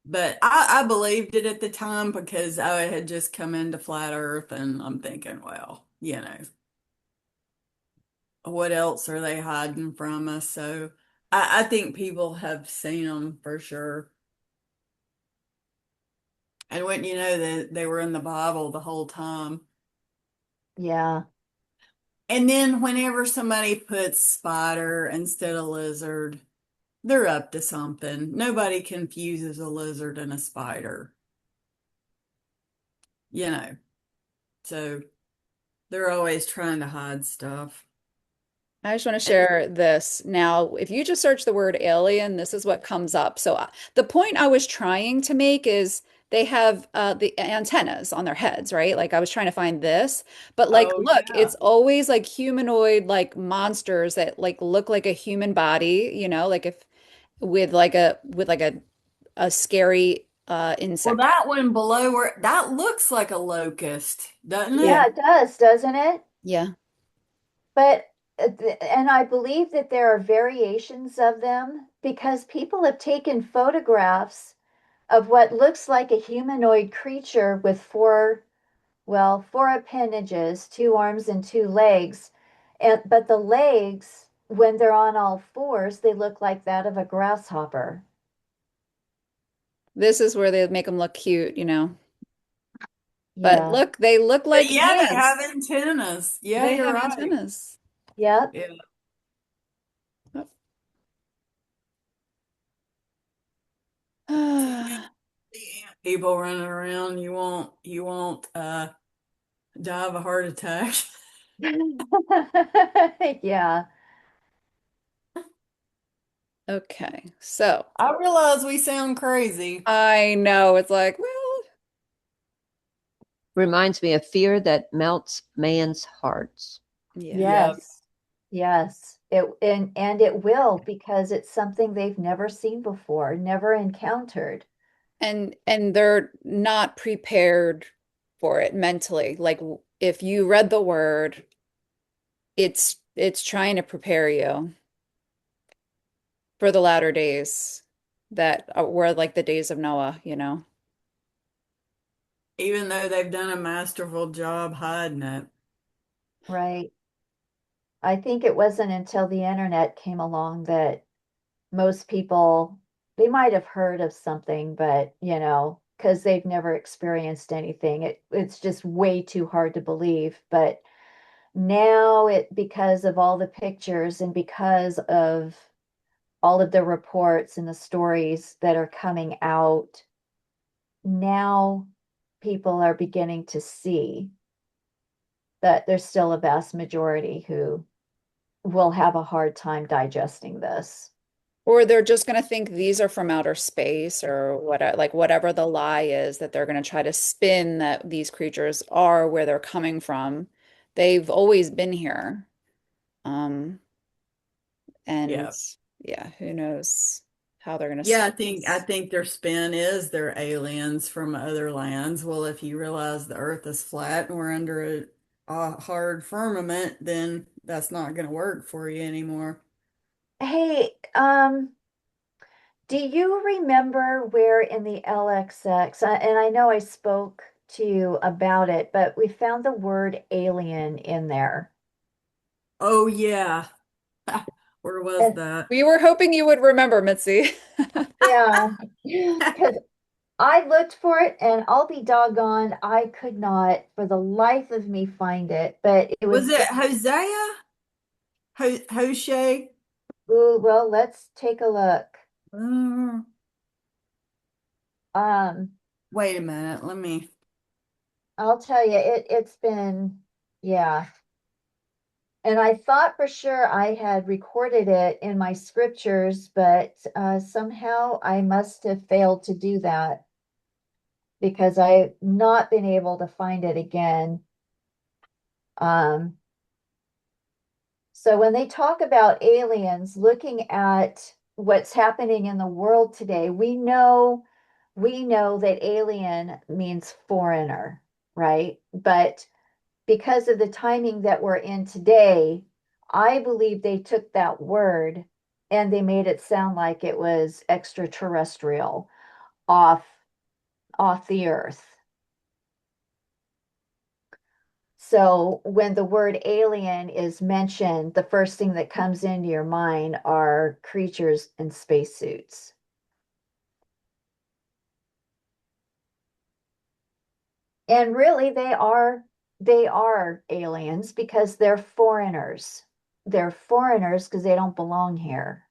But I believed it at the time because I had just come into flat Earth, and I'm thinking, well, what else are they hiding from us? So I think people have seen them for sure. And wouldn't you know that they were in the Bible the whole time? Yeah. And then whenever somebody puts spider instead of lizard, they're up to something. Nobody confuses a lizard and a spider, you know. So they're always trying to hide stuff. I just want to And share this. Now, if you just search the word alien, this is what comes up. So, the point I was trying to make is they have the antennas on their heads, right? Like I was trying to find this, but like, oh look, yeah. it's always like humanoid, like monsters that like look like a human body, like if with like a scary Well, insect. that one below where that looks like a locust, doesn't it? Yeah, Yeah, it does, doesn't it? yeah. But and I believe that there are variations of them because people have taken photographs of what looks like a humanoid creature with four appendages, two arms and two legs. And but the legs, when they're on all fours, they look like that of a grasshopper. This is where they make them look cute. But Yeah. look, they look But like yeah, they have hands. antennas. Yeah, They you're have right. antennas. Yep. Yeah. The ant people running around, you won't die of a heart attack. Yeah. Okay, so I realize we sound crazy. I know it's like, well, Reminds me of fear that melts man's hearts. yeah. Yep. Yes. Yes. And it will because it's something they've never seen before, never encountered. And they're not prepared for it mentally. Like if you read the word It's trying to prepare you for the latter days that were like the days of Noah, you know. Even though they've done a masterful job hiding it. Right. I think it wasn't until the internet came along that most people, they might have heard of something, but because they've never experienced anything, it's just way too hard to believe. But now because of all the pictures and because of all of the reports and the stories that are coming out, now people are beginning to see that there's still a vast majority who will have a hard time digesting this. Or they're just going to think these are from outer space or what, like whatever the lie is that they're going to try to spin that these creatures are where they're coming from. They've always been here. Um, and Yeah. yeah, who knows how they're going to Yeah, spin I this. think their spin is they're aliens from other lands. Well, if you realize the Earth is flat and we're under a hard firmament, then that's not going to work for you anymore. Hey, do you remember where in the LXX, and I know I spoke to you about it, but we found the word alien in there. Oh yeah. Where was And that? We were hoping you would remember, Mitzi. yeah, because I looked for it and I'll be doggone, I could not for the life of me find it, but it Was was it Hosea? Hoshe? ooh, well, let's take a look. Uh, Um, Wait a minute. Let me. I'll tell you, it's been, yeah. And I thought for sure I had recorded it in my scriptures, but somehow I must have failed to do that because I've not been able to find it again. Um, so when they talk about aliens, looking at what's happening in the world today, we know that alien means foreigner, right? But because of the timing that we're in today, I believe they took that word and they made it sound like it was extraterrestrial off off the earth. So when the word alien is mentioned, the first thing that comes into your mind are creatures in spacesuits. And really they are aliens because they're foreigners. They're foreigners because they don't belong here.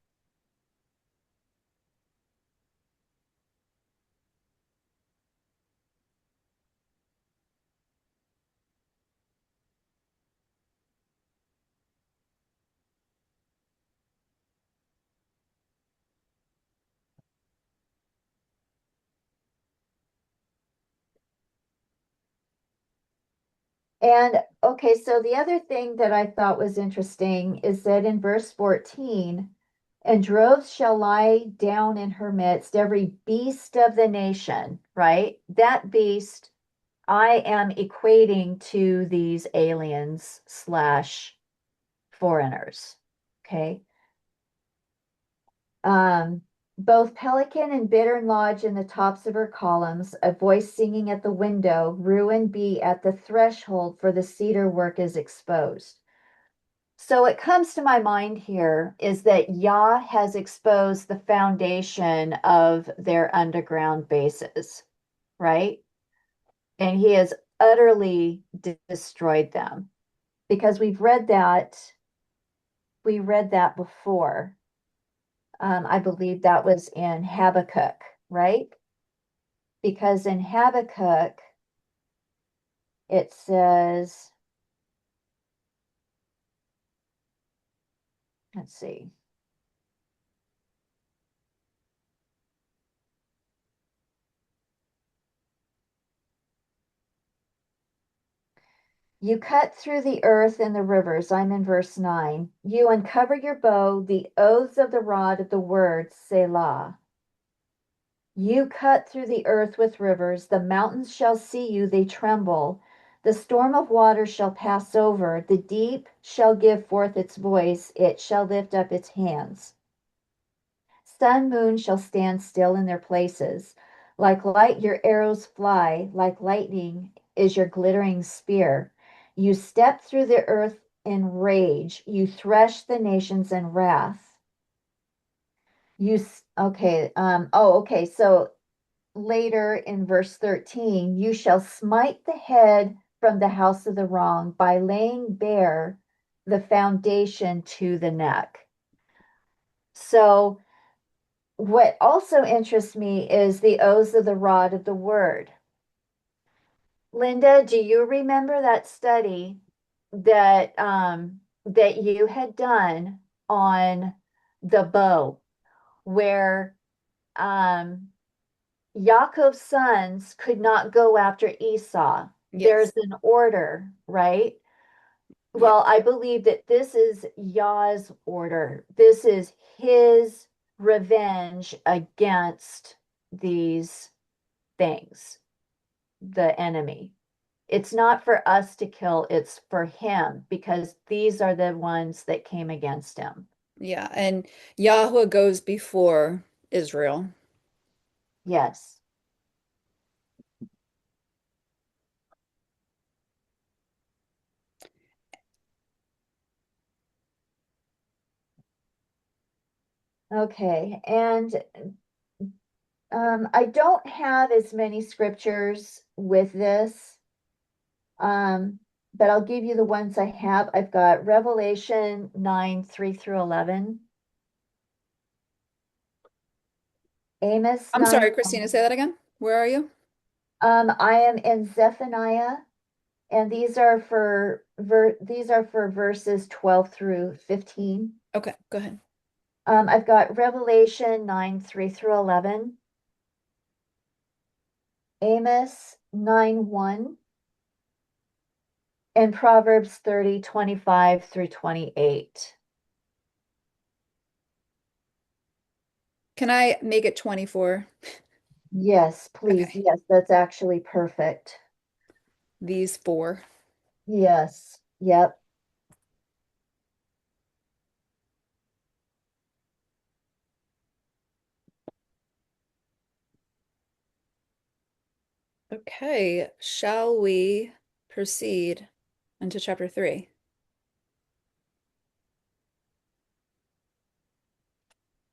And okay, so the other thing that I thought was interesting is that in verse 14, and droves shall lie down in her midst, every beast of the nation, right? That beast I am equating to these aliens slash foreigners. Okay. Um, Both pelican and bittern lodge in the tops of her columns, a voice singing at the window, ruin be at the threshold, for the cedar work is exposed. So what comes to my mind here is that Yah has exposed the foundation of their underground bases, right? And he has utterly destroyed them because we read that before. I believe that was in Habakkuk, right? Because in Habakkuk, it says, let's see, you cut through the earth and the rivers. I'm in verse 9. You uncover your bow, the oaths of the rod of the word, Selah. You cut through the earth with rivers. The mountains shall see you, they tremble. The storm of water shall pass over, the deep shall give forth its voice, it shall lift up its hands. Sun, moon shall stand still in their places. Like light, your arrows fly, like lightning is your glittering spear. You step through the earth in rage, you thresh the nations in wrath. Okay. So later in verse 13, you shall smite the head from the house of the wrong by laying bare the foundation to the neck. So what also interests me is the oaths of the rod of the word. Linda, do you remember that study that you had done on the bow, where Jacob's sons could not go after Esau? Yes. There's an order, right? Yeah. Well, I believe that this is Yah's order. This is his revenge against these things, the enemy. It's not for us to kill, it's for him because these are the ones that came against him. Yeah. And Yahweh goes before Israel. Yes. Okay. And I don't have as many scriptures with this, um, but I'll give you the ones I have. I've got Revelation 9, 3 through 11, Amos I'm 9. sorry, Christina, say that again. Where are you? I am in Zephaniah, and these are for verses 12 through 15. Okay, go ahead. I've got Revelation 9, 3 through 11, Amos 9, 1, and Proverbs 30, 25 through 28. Can I make it 24? Yes, please. Okay. Yes, that's actually perfect. These four. Yes. Yep. Okay, shall we proceed into chapter 3?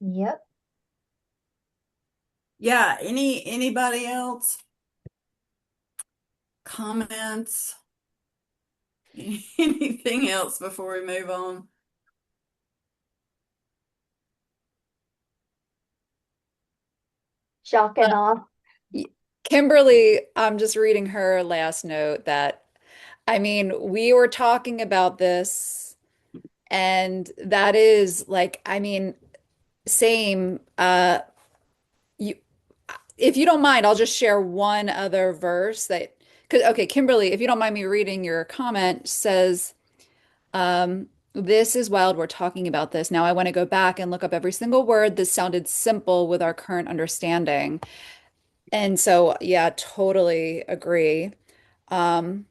Yep. Yeah, anybody else? Comments? Anything else before we move on? Shock and awe. Kimberly, I'm just reading her last note that, I mean, we were talking about this, and that is like, I mean, same. You, if you don't mind, I'll just share one other verse that, because, okay, Kimberly, if you don't mind me reading your comment, says, this is wild. We're talking about this. Now I want to go back and look up every single word that sounded simple with our current understanding. And so, yeah, totally agree. Um,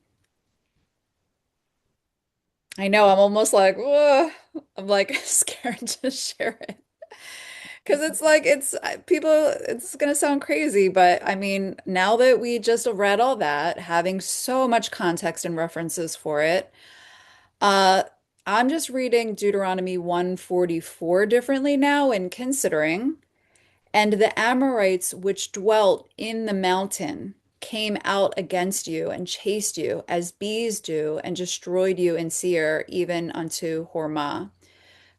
I know I'm almost like, "Ugh." I'm like scared to share it because it's like people. It's gonna sound crazy, but I mean, now that we just read all that, having so much context and references for it, uh, I'm just reading Deuteronomy 144 differently now and considering. And the Amorites which dwelt in the mountain came out against you and chased you as bees do and destroyed you in Seir, even unto Hormah.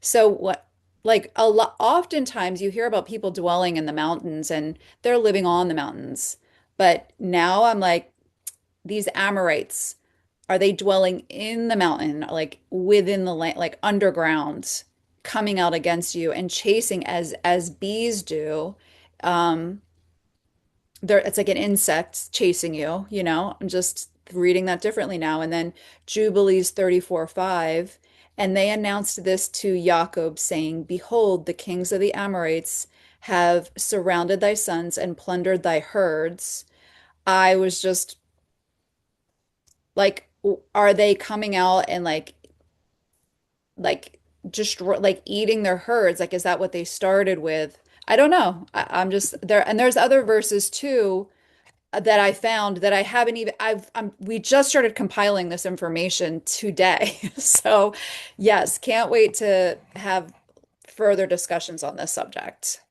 So what like a lot oftentimes you hear about people dwelling in the mountains and they're living on the mountains. But now I'm like, these Amorites, are they dwelling in the mountain, like within the land, like underground, coming out against you and chasing as bees do? Um, it's like an insect chasing you, you know? I'm just reading that differently now. And then Jubilees 34:5, and they announced this to Jacob, saying, Behold, the kings of the Amorites have surrounded thy sons and plundered thy herds. I was just Like, are they coming out and like just like eating their herds? Like, is that what they started with? I don't know. I'm just there, and there's other verses too that I found that I haven't even we just started compiling this information today. So, yes, can't wait to have further discussions on this subject.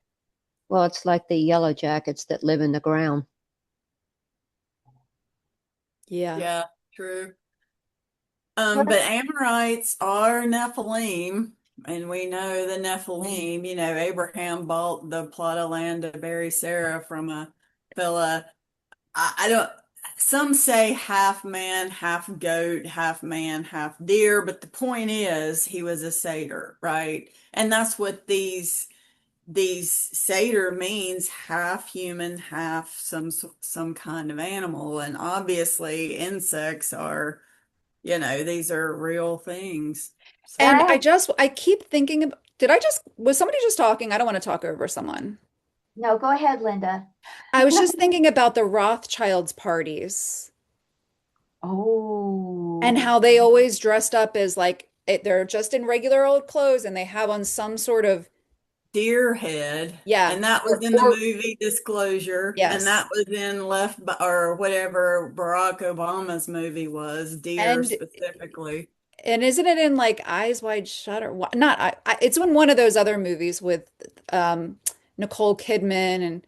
Well, it's like the yellow jackets that live in the ground. Yeah. Yeah, true. But Amorites are Nephilim, and we know the Nephilim. You know, Abraham bought the plot of land to bury Sarah from a fella. I don't. Some say half man, half goat, half man, half deer. But the point is, he was a satyr, right? And that's what these satyr means: half human, half some kind of animal. And obviously, insects are, these are real things. And So, I keep thinking of, was somebody just talking? I don't want to talk over someone. No, go ahead, Linda. I was just thinking about the Rothschilds parties and Oh, how they always dressed up as they're just in regular old clothes and they have on some sort of, deer head, yeah, and that was in the or movie Disclosure, and yes. that was in or whatever Barack Obama's movie was, deer And specifically. isn't it in like Eyes Wide Shut or what? Not it's in one of those other movies with Nicole Kidman and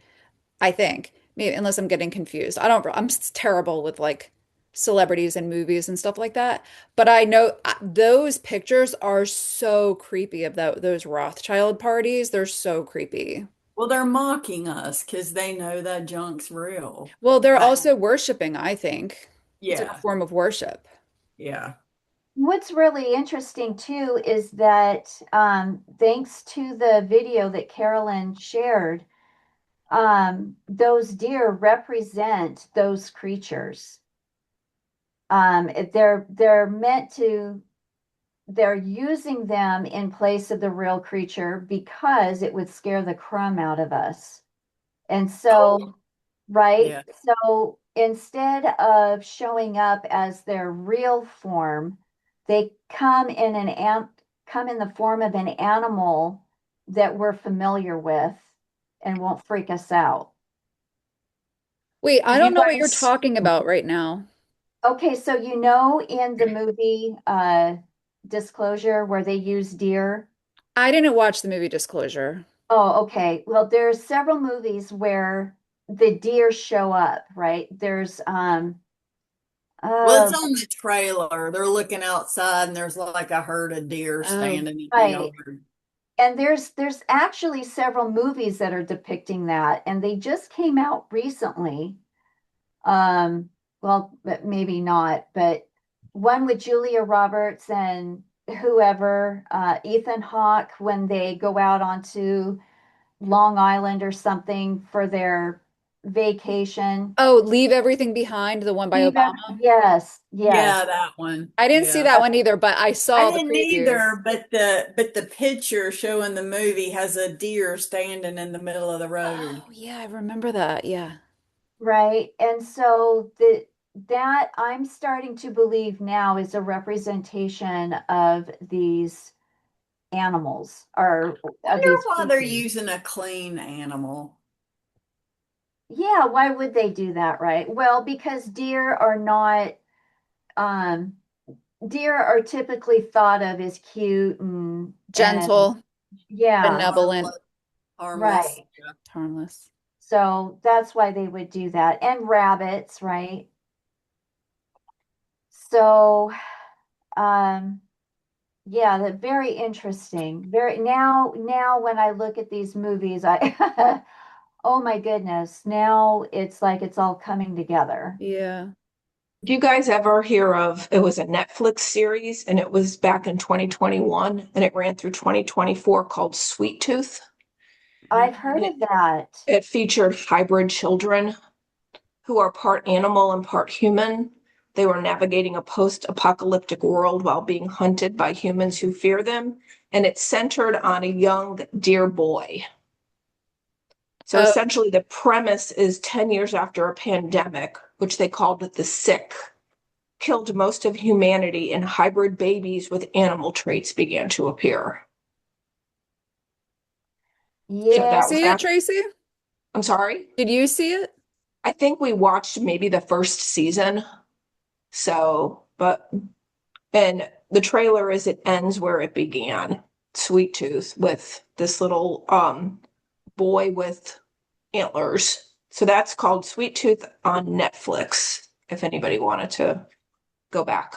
I think maybe unless I'm getting confused. I'm terrible with like celebrities and movies and stuff like that. But I know those pictures are so creepy of those Rothschild parties. They're so creepy. Well, they're mocking us because they know that junk's real. Well, they're I, also worshiping, I think. It's like a yeah, form of worship. yeah. what's really interesting too is that thanks to the video that Carolyn shared, those deer represent those creatures. They're meant to, they're using them in place of the real creature because it would scare the crumb out of us. And Oh, so, right? yeah. So instead of showing up as their real form, they come in the form of an animal that we're familiar with and won't freak us out. Wait, I Did don't you know what you're guys? talking about right now. Okay, so in the movie Disclosure where they use deer. I didn't watch the movie Disclosure. Oh, okay. Well, there's several movies where the deer show up, right? There's Well, it's uh on the trailer. They're looking outside, and there's like a herd of deer Oh, standing in the right. yard. And there's actually several movies that are depicting that, and they just came out recently. Um, well, but maybe not, but one with Julia Roberts and whoever, Ethan Hawke, when they go out onto Long Island or something for their vacation. oh, Leave Everything Behind, the one by Obama. Yes, Yeah, yes, that one. I didn't see Yeah. that one either, but I I saw the didn't previews. either, but the picture showing the movie has a deer standing in the middle of the road. Oh, yeah, I remember that. Yeah. right. And so that I'm starting to believe now is a representation of these animals or of Wonder these why they're creatures. using a clean animal. Yeah, why would they do that, right? Well, because um deer are typically thought of as cute and Gentle, yeah, benevolent, Harmless. Harmless. right. Yeah. harmless. So that's why they would do that. And rabbits, right? So um yeah, that very interesting. Very now when I look at these movies, I oh my goodness, now it's like it's all coming together. Yeah. Do you guys ever hear of, it was a Netflix series and it was back in 2021 and it ran through 2024 called Sweet Tooth? I've heard And of that. it featured hybrid children who are part animal and part human. They were navigating a post-apocalyptic world while being hunted by humans who fear them. And it's centered on a young deer boy. So Oh, essentially, the premise is 10 years after a pandemic, which they called it the sick. killed most of humanity and hybrid babies with animal traits began to appear. Yeah. that was See it, Tracy? I'm sorry? Did you see it? I think we watched maybe the first season. So, and the trailer is it ends where it began. Sweet Tooth with this little boy with antlers. So that's called Sweet Tooth on Netflix, if anybody wanted to go back.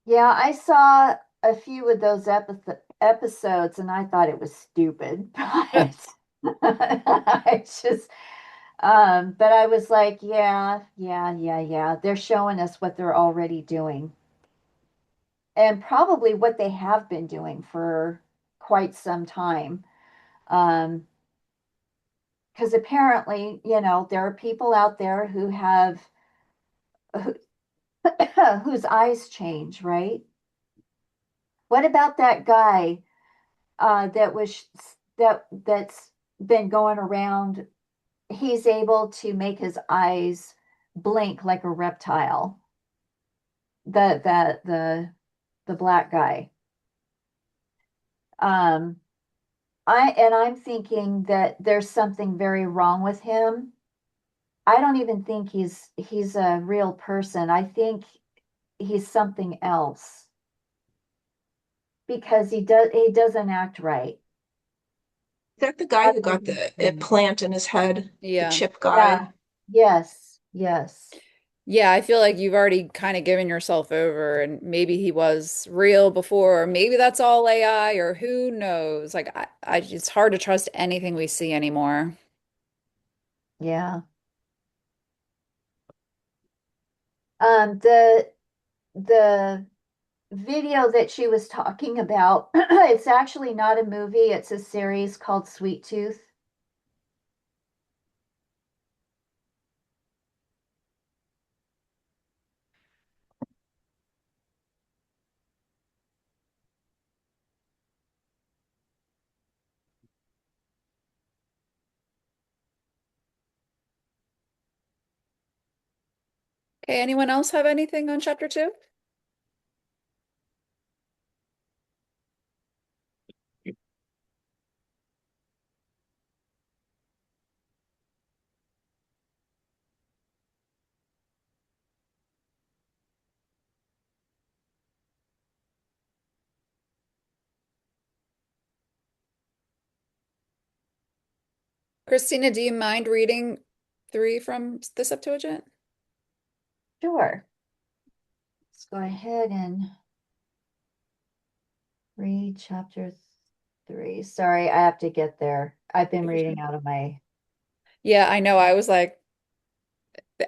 Yeah, I saw a few of those episodes and I thought it was stupid. I just but I was like, yeah. They're showing us what they're already doing. And probably what they have been doing for quite some time. Because apparently, there are people out there who have whose eyes change, right? What about that guy that's been going around? He's able to make his eyes blink like a reptile. The black guy. I'm thinking that there's something very wrong with him. I don't even think he's a real person. I think he's something else because he doesn't act right. Is that the guy who got the implant in his head? The Yeah. chip guy? Yeah. Yes. Yeah, I feel like you've already kind of given yourself over, and maybe he was real before, or maybe that's all AI, or who knows? Like, it's hard to trust anything we see anymore. Yeah. The video that she was talking about, it's actually not a movie, it's a series called Sweet Tooth. Okay, anyone else have anything on chapter 2? Christina, do you mind reading 3 from the Septuagint? Sure. Let's go ahead and read chapter 3. Sorry, I have to get there. I've been reading out of my. Yeah, I know. I was like,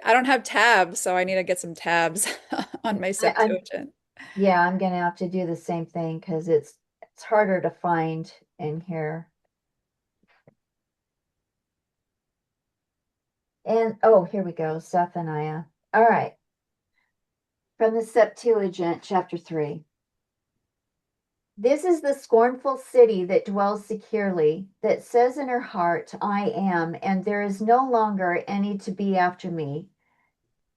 I don't have tabs, so I need to get some tabs on my Septuagint. Yeah, I'm gonna have to do the same thing because it's harder to find in here. And oh, here we go, Zephaniah. All right. From the Septuagint, chapter 3. This is the scornful city that dwells securely, that says in her heart, I am, and there is no longer any to be after me.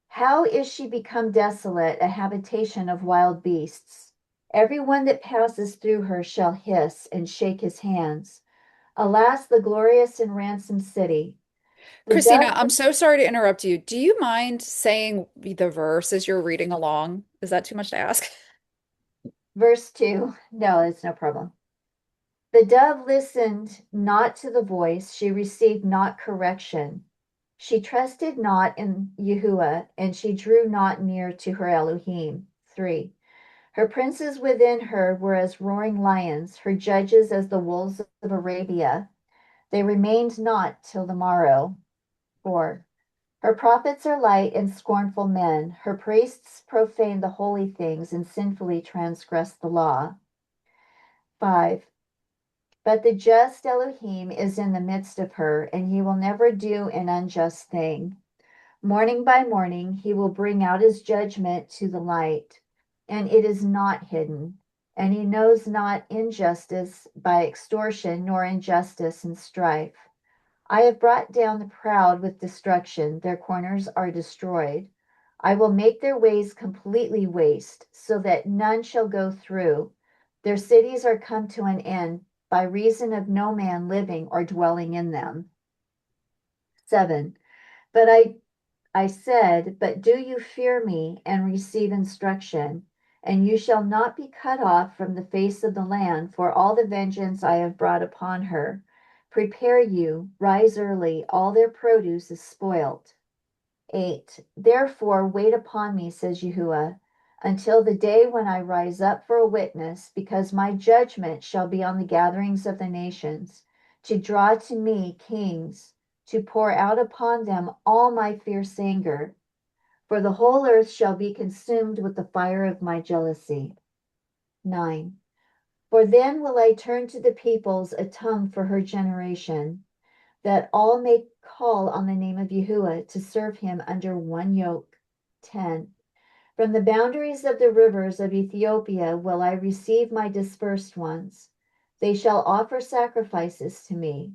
How is she become desolate, a habitation of wild beasts? Every one that passes through her shall hiss and shake his hands. Alas, the glorious and ransomed city. The Christina, dove, I'm so sorry to interrupt you. Do you mind saying the verse as you're reading along? Is that too much to ask? verse 2. No, it's no problem. The dove listened not to the voice, she received not correction. She trusted not in Yahuwah, and she drew not near to her Elohim. 3. Her princes within her were as roaring lions, her judges as the wolves of Arabia. They remained not till the morrow. 4. Her prophets are light and scornful men. Her priests profane the holy things and sinfully transgress the law. 5. But the just Elohim is in the midst of her, and he will never do an unjust thing. Morning by morning, he will bring out his judgment to the light, and it is not hidden. And he knows not injustice by extortion, nor injustice in strife. I have brought down the proud with destruction, their corners are destroyed. I will make their ways completely waste, so that none shall go through. Their cities are come to an end by reason of no man living or dwelling in them. 7. But I said, but do you fear me and receive instruction, and you shall not be cut off from the face of the land for all the vengeance I have brought upon her. Prepare you, rise early, all their produce is spoilt. 8. Therefore wait upon me, says Yahuwah, until the day when I rise up for a witness, because my judgment shall be on the gatherings of the nations, to draw to me kings, to pour out upon them all my fierce anger, for the whole earth shall be consumed with the fire of my jealousy. 9. For then will I turn to the peoples a tongue for her generation, that all may call on the name of Yahuwah to serve him under one yoke. 10. From the boundaries of the rivers of Ethiopia will I receive my dispersed ones. They shall offer sacrifices to me.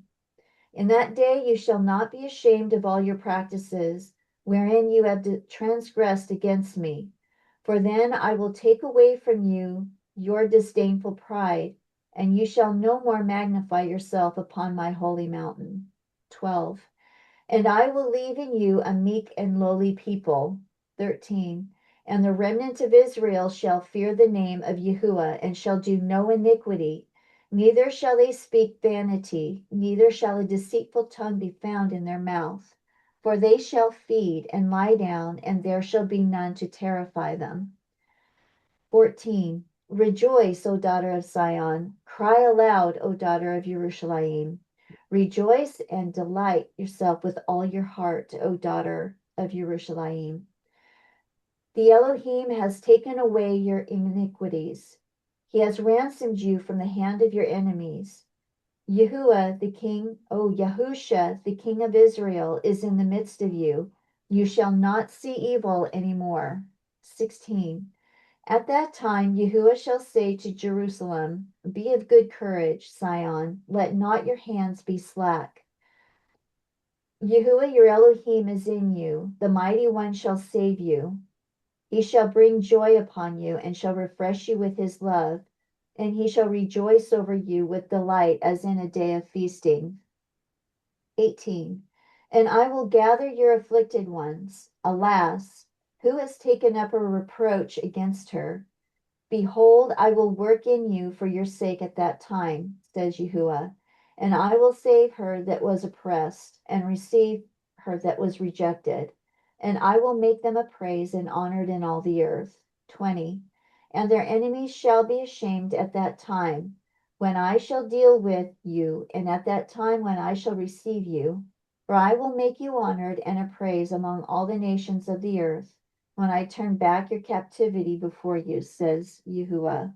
In that day you shall not be ashamed of all your practices, wherein you have transgressed against me. For then I will take away from you your disdainful pride, and you shall no more magnify yourself upon my holy mountain. 12. And I will leave in you a meek and lowly people. 13. And the remnant of Israel shall fear the name of Yahuwah, and shall do no iniquity, neither shall they speak vanity, neither shall a deceitful tongue be found in their mouth. For they shall feed and lie down, and there shall be none to terrify them. 14. Rejoice, O daughter of Zion. Cry aloud, O daughter of Jerusalem. Rejoice and delight yourself with all your heart, O daughter of Jerusalem. The Elohim has taken away your iniquities. He has ransomed you from the hand of your enemies. Yahuwah, the king, Yahusha, the king of Israel, is in the midst of you. You shall not see evil any more. 16. At that time, Yahuwah shall say to Jerusalem, be of good courage, Sion, let not your hands be slack. Yahuwah your Elohim is in you, the mighty one shall save you. He shall bring joy upon you, and shall refresh you with his love, and he shall rejoice over you with delight as in a day of feasting. 18. And I will gather your afflicted ones. Alas, who has taken up a reproach against her? Behold, I will work in you for your sake at that time, says Yahuwah, and I will save her that was oppressed, and receive her that was rejected, and I will make them a praise and honored in all the earth. 20. And their enemies shall be ashamed at that time, when I shall deal with you, and at that time when I shall receive you. For I will make you honored and a praise among all the nations of the earth, when I turn back your captivity before you, says Yahuwah.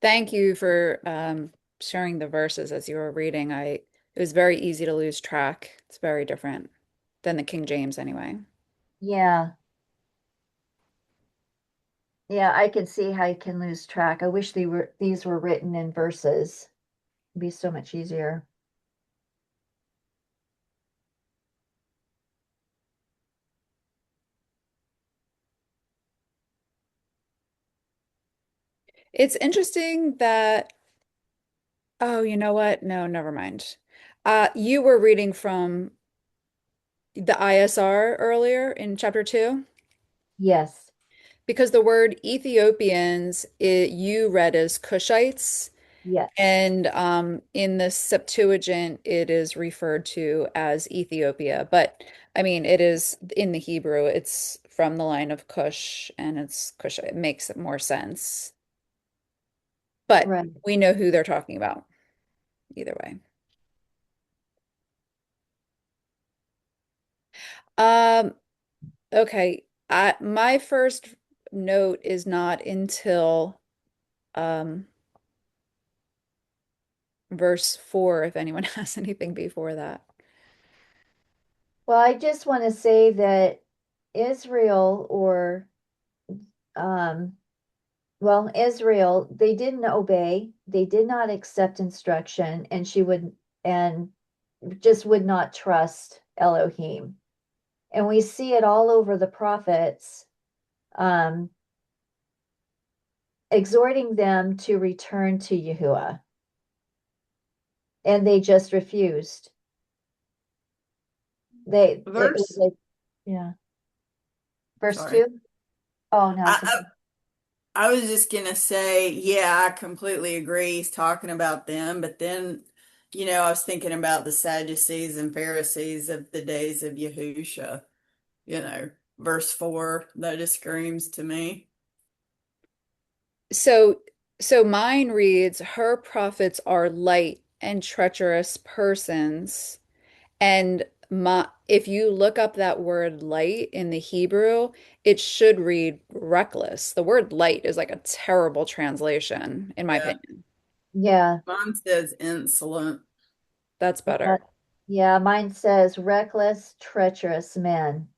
Thank you for sharing the verses as you were reading. It was very easy to lose track. It's very different than the King James anyway. Yeah. Yeah, I can see how you can lose track. I wish these were written in verses. It'd be so much easier. It's interesting that, oh, you know what? No, never mind. You were reading from the ISR earlier in chapter 2, Yes. because the word Ethiopians, you read as Cushites, Yes. and in the Septuagint, it is referred to as Ethiopia. But I mean, it is in the Hebrew, it's from the line of Cush, and it's Cushite. It makes more sense. But Right. we know who they're talking about either way. Um, okay. My first note is not until um verse 4, if anyone has anything before that. Well, I just want to say that Israel, or um Well, Israel, they didn't obey, they did not accept instruction, and just would not trust Elohim. And we see it all over the prophets, um, exhorting them to return to Yahuwah. And they just refused. It was Verse like, yeah. Verse Sorry. 2. Oh, no, it's okay. I was just gonna say, yeah, I completely agree. He's talking about them, but then, I was thinking about the Sadducees and Pharisees of the days of Yahusha. Verse 4, that just screams to me. So mine reads, her prophets are light and treacherous persons. And if you look up that word light in the Hebrew, it should read reckless. The word light is like a terrible translation, in my Yeah. opinion. Yeah. Mine says insolent. That's Yeah. better. Yeah, mine says reckless, treacherous men.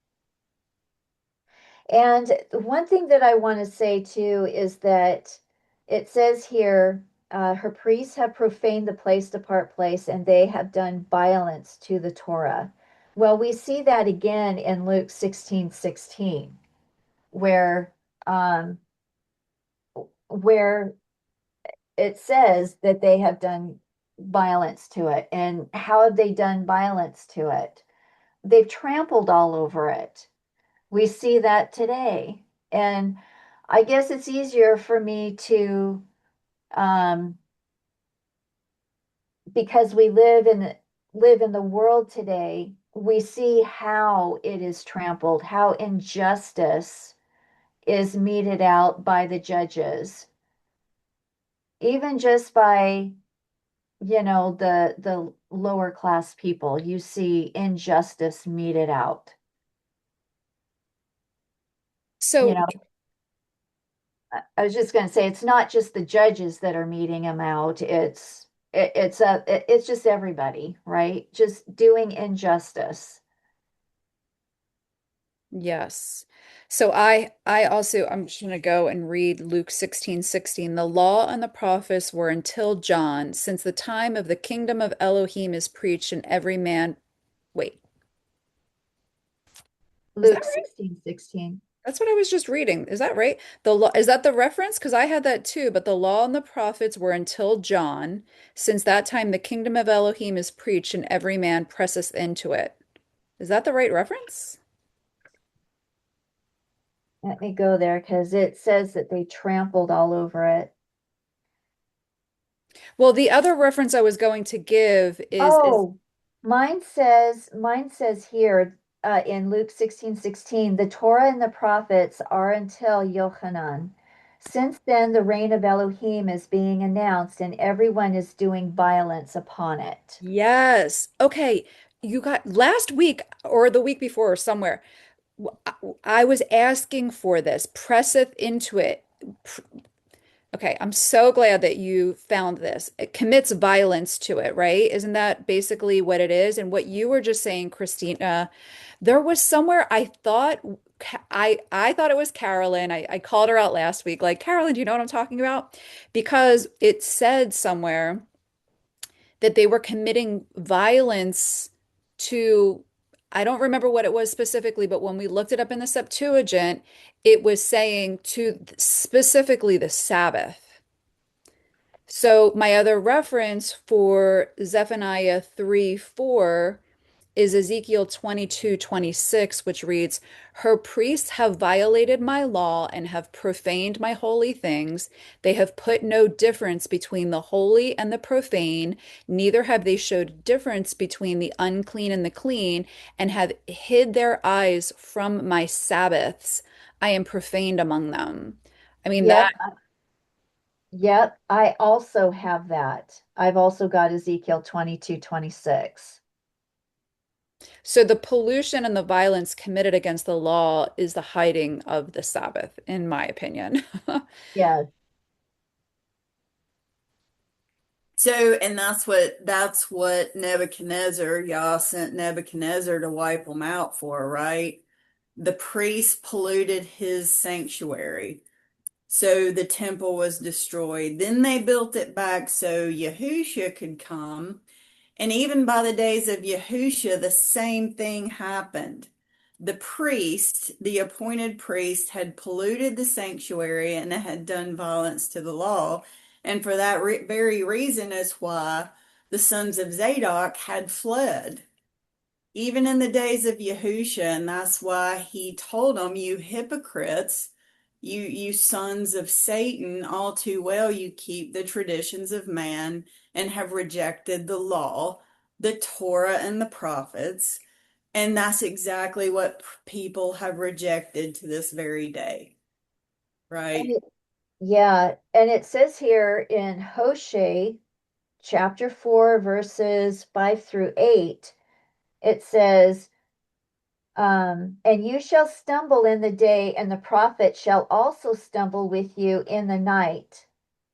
And one thing that I want to say too is that it says here, her priests have profaned the placed apart place and they have done violence to the Torah. Well, we see that again in Luke 16:16, where um, where it says that they have done violence to it. And how have they done violence to it? They've trampled all over it. We see that today. And I guess it's easier for me to, um, because we live in the world today, we see how it is trampled, how injustice is meted out by the judges, even just by, the lower class people. You see injustice meted out. You So know, I was just going to say it's not just the judges that are meeting him out. It's just everybody, right? Just doing injustice. yes. So I'm just going to go and read Luke 16:16. The law and the prophets were until John, since the time of the kingdom of Elohim is preached, and every man, wait, is that Luke right? 16:16. That's what I was just reading. Is that right? The law, is that the reference? Because I had that too, but the law and the prophets were until John. Since that time the kingdom of Elohim is preached, and every man presseth into it. Is that the right reference? Let me go there because it says that they trampled all over it. Well, the other reference I was going to give is Oh, mine says here in Luke 16:16, the Torah and the prophets are until Yochanan. Since then, the reign of Elohim is being announced, and everyone is doing violence upon it. yes. Okay, you got last week or the week before or somewhere. I was asking for this. Presseth into it. Okay, I'm so glad that you found this. It commits violence to it, right? Isn't that basically what it is? And what you were just saying, Christina, there was somewhere I thought I thought it was Carolyn. I called her out last week, like, Carolyn, do you know what I'm talking about? Because it said somewhere that they were committing violence to, I don't remember what it was specifically, but when we looked it up in the Septuagint, it was saying to specifically the Sabbath. So my other reference for Zephaniah 3:4 is Ezekiel 22:26, which reads, her priests have violated my law and have profaned my holy things. They have put no difference between the holy and the profane, neither have they showed difference between the unclean and the clean, and have hid their eyes from my Sabbaths. I am profaned among them. I mean, that Yep, yep. I also have that. I've also got Ezekiel 22:26. so the pollution and the violence committed against the law is the hiding of the Sabbath, in my opinion. Yeah, So, and that's what Nebuchadnezzar, Yah sent Nebuchadnezzar to wipe them out for, right? The priests polluted his sanctuary. So the temple was destroyed. Then they built it back so Yahushua could come. And even by the days of Yahushua, the same thing happened. The priest, the appointed priest, had polluted the sanctuary and had done violence to the law. And for that very reason is why the sons of Zadok had fled even in the days of Yahusha, and that's why he told them, you hypocrites, you sons of Satan, all too well you keep the traditions of man and have rejected the law, the Torah and the prophets. And that's exactly what people have rejected to this very day. And Right? yeah, and it says here in Hosea chapter 4, verses 5 through 8, it says, and you shall stumble in the day, and the prophet shall also stumble with you in the night,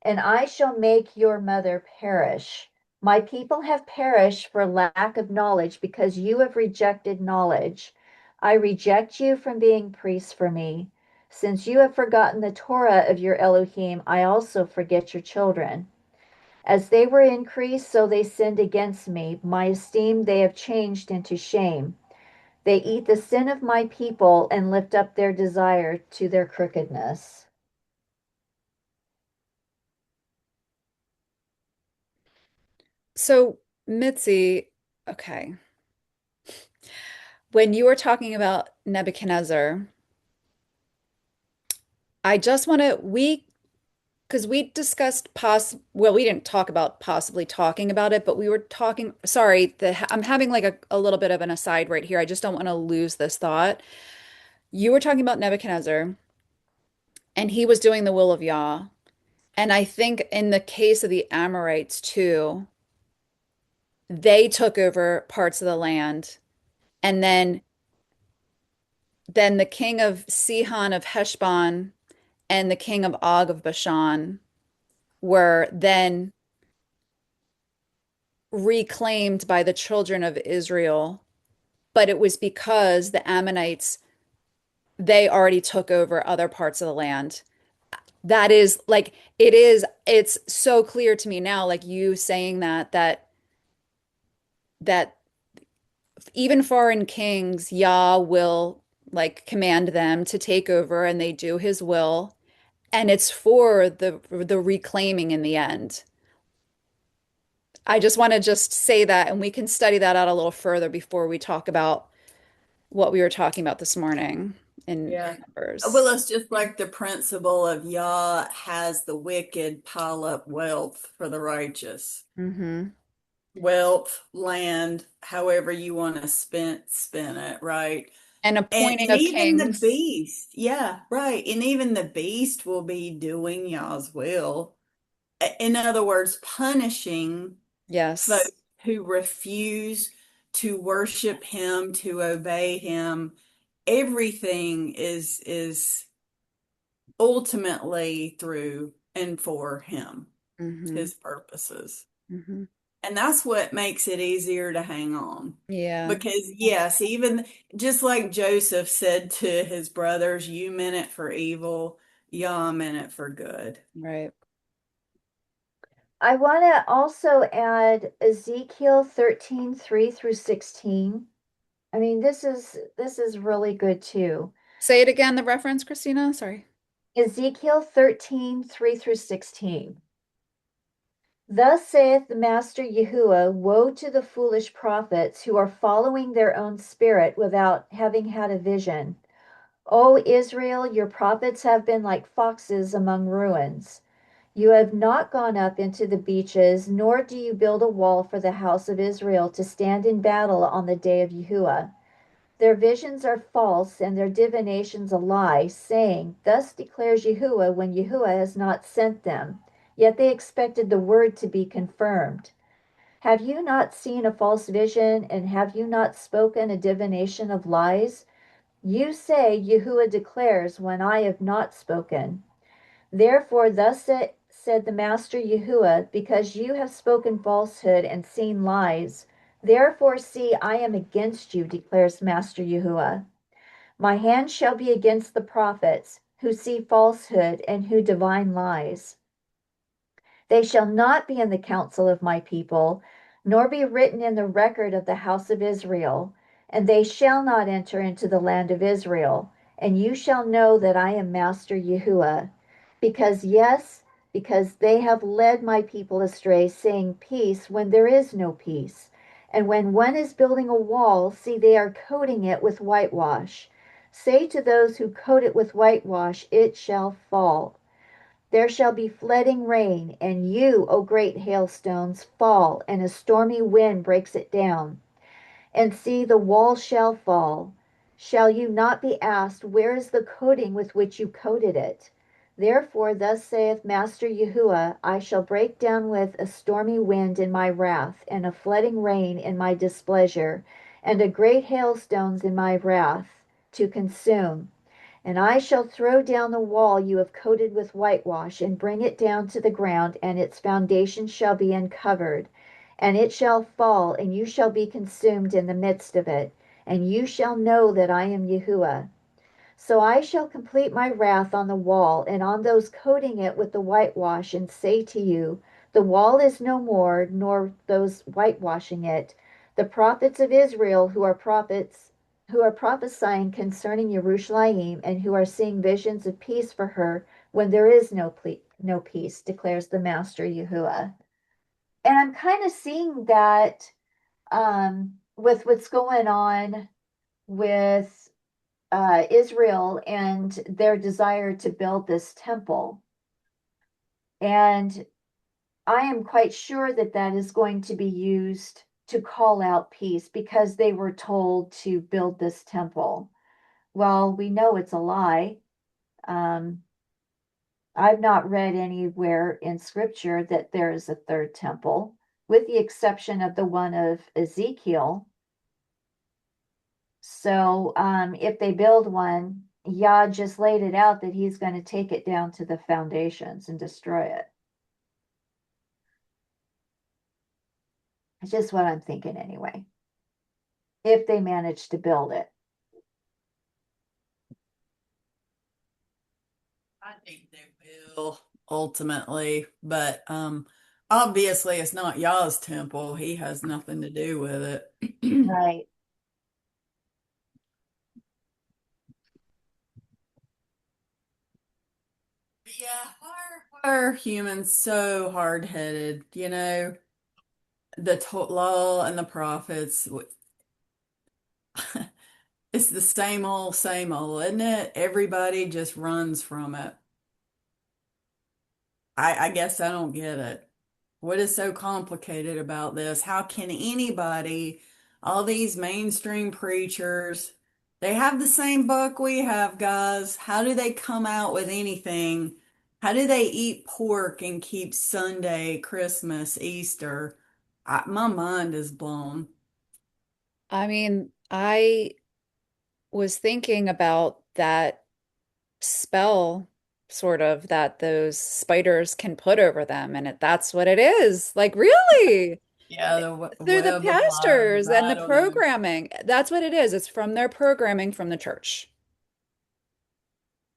and I shall make your mother perish. My people have perished for lack of knowledge because you have rejected knowledge. I reject you from being priests for me. Since you have forgotten the Torah of your Elohim, I also forget your children. As they were increased, so they sinned against me. My esteem they have changed into shame. They eat the sin of my people and lift up their desire to their crookedness. So, Mitzi, okay. When you were talking about Nebuchadnezzar, I just want to, because we discussed well, we didn't talk about possibly talking about it, but we were talking, sorry, I'm having like a little bit of an aside right here. I just don't want to lose this thought. You were talking about Nebuchadnezzar, and he was doing the will of Yah. And I think in the case of the Amorites too, they took over parts of the land. And then the king of Sihon of Heshbon and the king of Og of Bashan were then reclaimed by the children of Israel. But it was because the Ammonites, they already took over other parts of the land. That is like it's so clear to me now, like you saying that even foreign kings, Yah will like command them to take over and they do his will. And it's for the reclaiming in the end. I just want to just say that, and we can study that out a little further before we talk about what we were talking about this morning in Yeah. Numbers. Well, it's just like the principle of Yah has the wicked pile up wealth for the righteous. Mm-hmm. Wealth, land, however you want to spin it, right? And And appointing and of even the kings. beast, yeah, right. And even the beast will be doing Yah's will. In other words, punishing folks Yes. who refuse to worship him, to obey him. Everything is ultimately through and for him, Mm-hmm. his purposes. Mm-hmm. And that's what makes it easier to hang on. Yeah. Because, yes, even just like Joseph said to his brothers, you meant it for evil, Yah meant it for good. Right. I want to also add Ezekiel 13, 3 through 16. I mean, this is really good too. Say it again, the reference, Christina. Sorry. Ezekiel 13, 3 through 16. Thus saith the Master Yahuwah, woe to the foolish prophets who are following their own spirit without having had a vision. O Israel, your prophets have been like foxes among ruins. You have not gone up into the beaches, nor do you build a wall for the house of Israel to stand in battle on the day of Yahuwah. Their visions are false and their divinations a lie, saying, thus declares Yahuwah when Yahuwah has not sent them. Yet they expected the word to be confirmed. Have you not seen a false vision, and have you not spoken a divination of lies? You say, Yahuwah declares, when I have not spoken. Therefore, said the Master Yahuwah, because you have spoken falsehood and seen lies, therefore see, I am against you, declares Master Yahuwah. My hand shall be against the prophets. who see falsehood and who divine lies. They shall not be in the council of my people, nor be written in the record of the house of Israel, and they shall not enter into the land of Israel. And you shall know that I am Master Yahuwah, because they have led my people astray, saying peace when there is no peace. And when one is building a wall, see, they are coating it with whitewash. Say to those who coat it with whitewash, it shall fall. There shall be flooding rain, and you, O great hailstones, fall, and a stormy wind breaks it down. And see, the wall shall fall. Shall you not be asked, where is the coating with which you coated it? Therefore, thus saith Master Yahuwah, I shall break down with a stormy wind in my wrath, and a flooding rain in my displeasure, and a great hailstones in my wrath, to consume. And I shall throw down the wall you have coated with whitewash, and bring it down to the ground, and its foundation shall be uncovered. And it shall fall, and you shall be consumed in the midst of it. And you shall know that I am Yahuwah. So I shall complete my wrath on the wall, and on those coating it with the whitewash, and say to you, the wall is no more, nor those whitewashing it. The prophets of Israel who are prophesying concerning Jerusalem, and who are seeing visions of peace for her when there is no peace, declares the Master Yahuwah. And I'm kind of seeing that with what's going on with Israel and their desire to build this temple. And I am quite sure that that is going to be used to call out peace because they were told to build this temple. Well, we know it's a lie. I've not read anywhere in scripture that there is a third temple, with the exception of the one of Ezekiel. So if they build one, Yah just laid it out that he's going to take it down to the foundations and destroy it. It's just what I'm thinking anyway. If they manage to build it. I think they will ultimately, but obviously it's not Yah's temple. He has nothing to do with it. Right. Yeah, why are humans so hard-headed? You know, the law and the prophets, it's the same old, isn't it? Everybody just runs from it. I guess I don't get it. What is so complicated about this? How can anybody, all these mainstream preachers, they have the same book we have, guys. How do they come out with anything? How do they eat pork and keep Sunday, Christmas, Easter? My mind is blown. I mean, I was thinking about that spell sort of that those spiders can put over them, and that's what it is. Like, really? Yeah, the Through the web of lies. pastors and I the don't know. programming. That's what it is. It's from their programming from the church.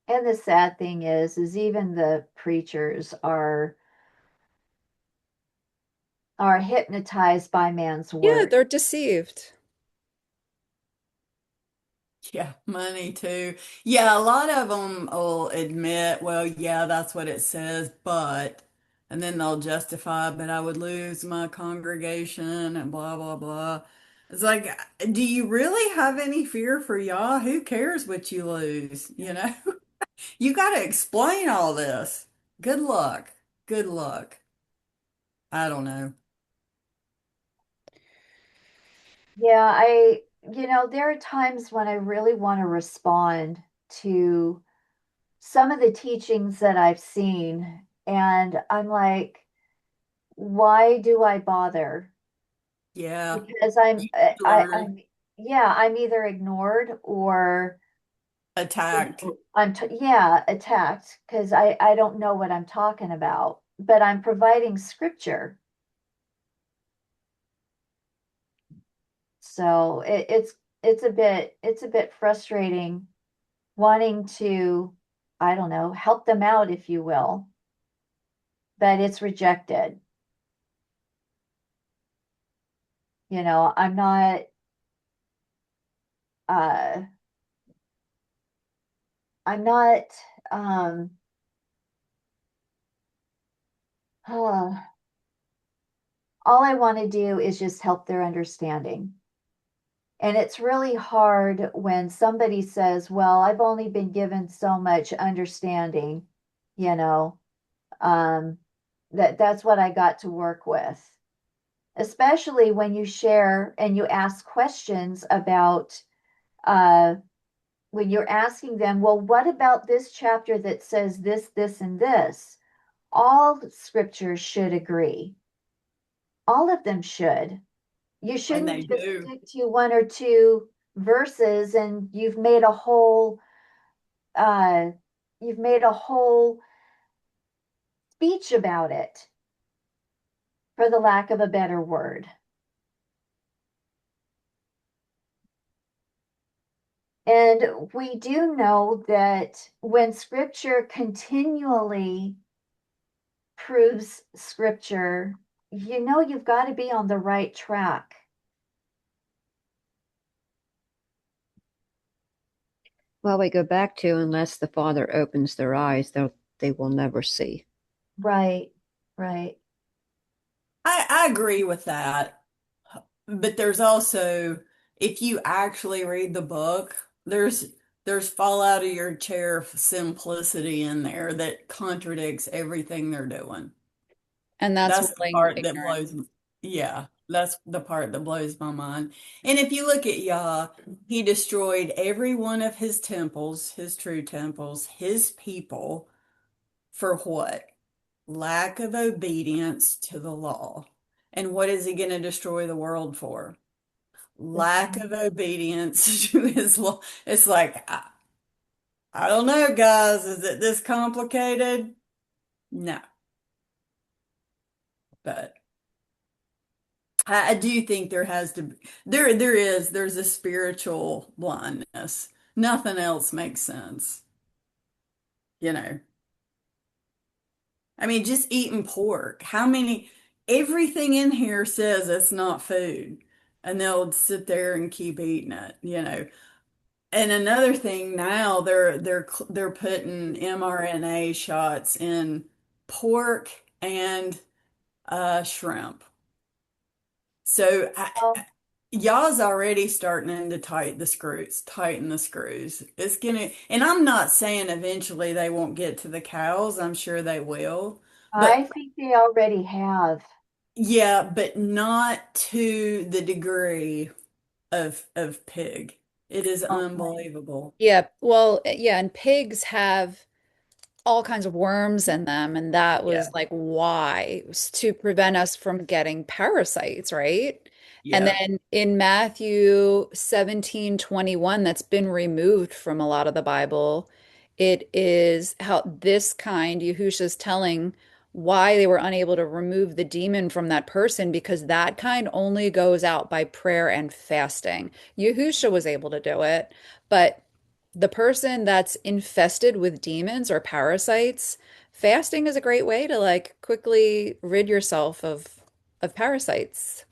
And the sad thing is even the preachers are hypnotized by man's Yeah, word. they're deceived. Yeah, money too. Yeah, a lot of them will admit, well, yeah, that's what it says, but, and then they'll justify, but I would lose my congregation and blah, blah, blah. It's like, do you really have any fear for Yah? Who cares what you lose? You know, you got to explain all this. Good luck. Good luck. I don't know. Yeah, there are times when I really want to respond to some of the teachings that I've seen, and I'm like, why do I bother? Yeah, Because you learn, I'm either ignored or attacked. attacked because I don't know what I'm talking about, but I'm providing scripture. So it's a bit frustrating wanting to I don't know, help them out, if you will, but it's rejected. You know, uh, I'm not, um, all I want to do is just help their understanding. And it's really hard when somebody says, well, I've only been given so much understanding, you know, um, that's what I got to work with. Especially when you share and you ask questions about uh, when you're asking them, well, what about this chapter that says this, this, and this? All scriptures should agree. All of them should. You And they shouldn't just do. stick to one or two verses and uh you've made a whole speech about it, for the lack of a better word. And we do know that when scripture continually proves scripture, you know you've got to be on the right track. Well, we go back to unless the Father opens their eyes, they will never see. Right, right. I agree with that. But there's also, if you actually read the book, there's fall out of your chair simplicity in there that contradicts everything they're doing. And that's That's the willing part that ignorance. blows, yeah, that's the part that blows my mind. And if you look at Yah, he destroyed every one of his temples, his true temples, his people, for what? Lack of obedience to the law. And what is he going to destroy the world for? Lack of obedience to his law. It's like, I don't know, guys. Is it this complicated? No, but I do think there has to be, there's a spiritual blindness. Nothing else makes sense, you know. I mean, just eating pork. Everything in here says it's not food, and they'll sit there and keep eating it, you know. And another thing now, they're putting mRNA shots in pork and shrimp. So Well, y'all's already starting to tighten the screws. It's gonna, and I'm not saying eventually they won't get to the cows. I'm sure they will, I but think they already have. yeah, but not to the degree of pig. It is Okay. unbelievable. Yeah, well, yeah, and pigs have all kinds of worms in them, and that Yeah, was like why. It was to prevent us from getting parasites, right? And yeah. then in Matthew 17:21, that's been removed from a lot of the Bible. It is how this kind, Yahusha's telling why they were unable to remove the demon from that person because that kind only goes out by prayer and fasting. Yahusha was able to do it, but the person that's infested with demons or parasites, fasting is a great way to like quickly rid yourself of parasites.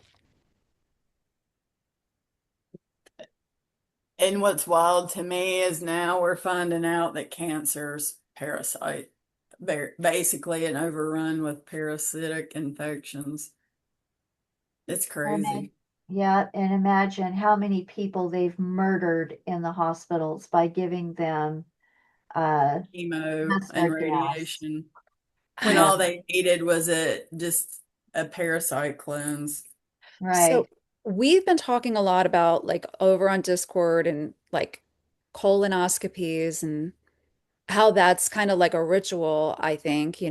And what's wild to me is now we're finding out that cancer's parasite. They're basically an overrun with parasitic infections. It's And crazy. yeah, and imagine how many people they've murdered in the hospitals by giving them uh Chemo and mustard gas. radiation when Yeah, all they needed was just a parasite cleanse. So right. we've been talking a lot about like over on Discord and like colonoscopies and how that's kind of like a ritual, I think,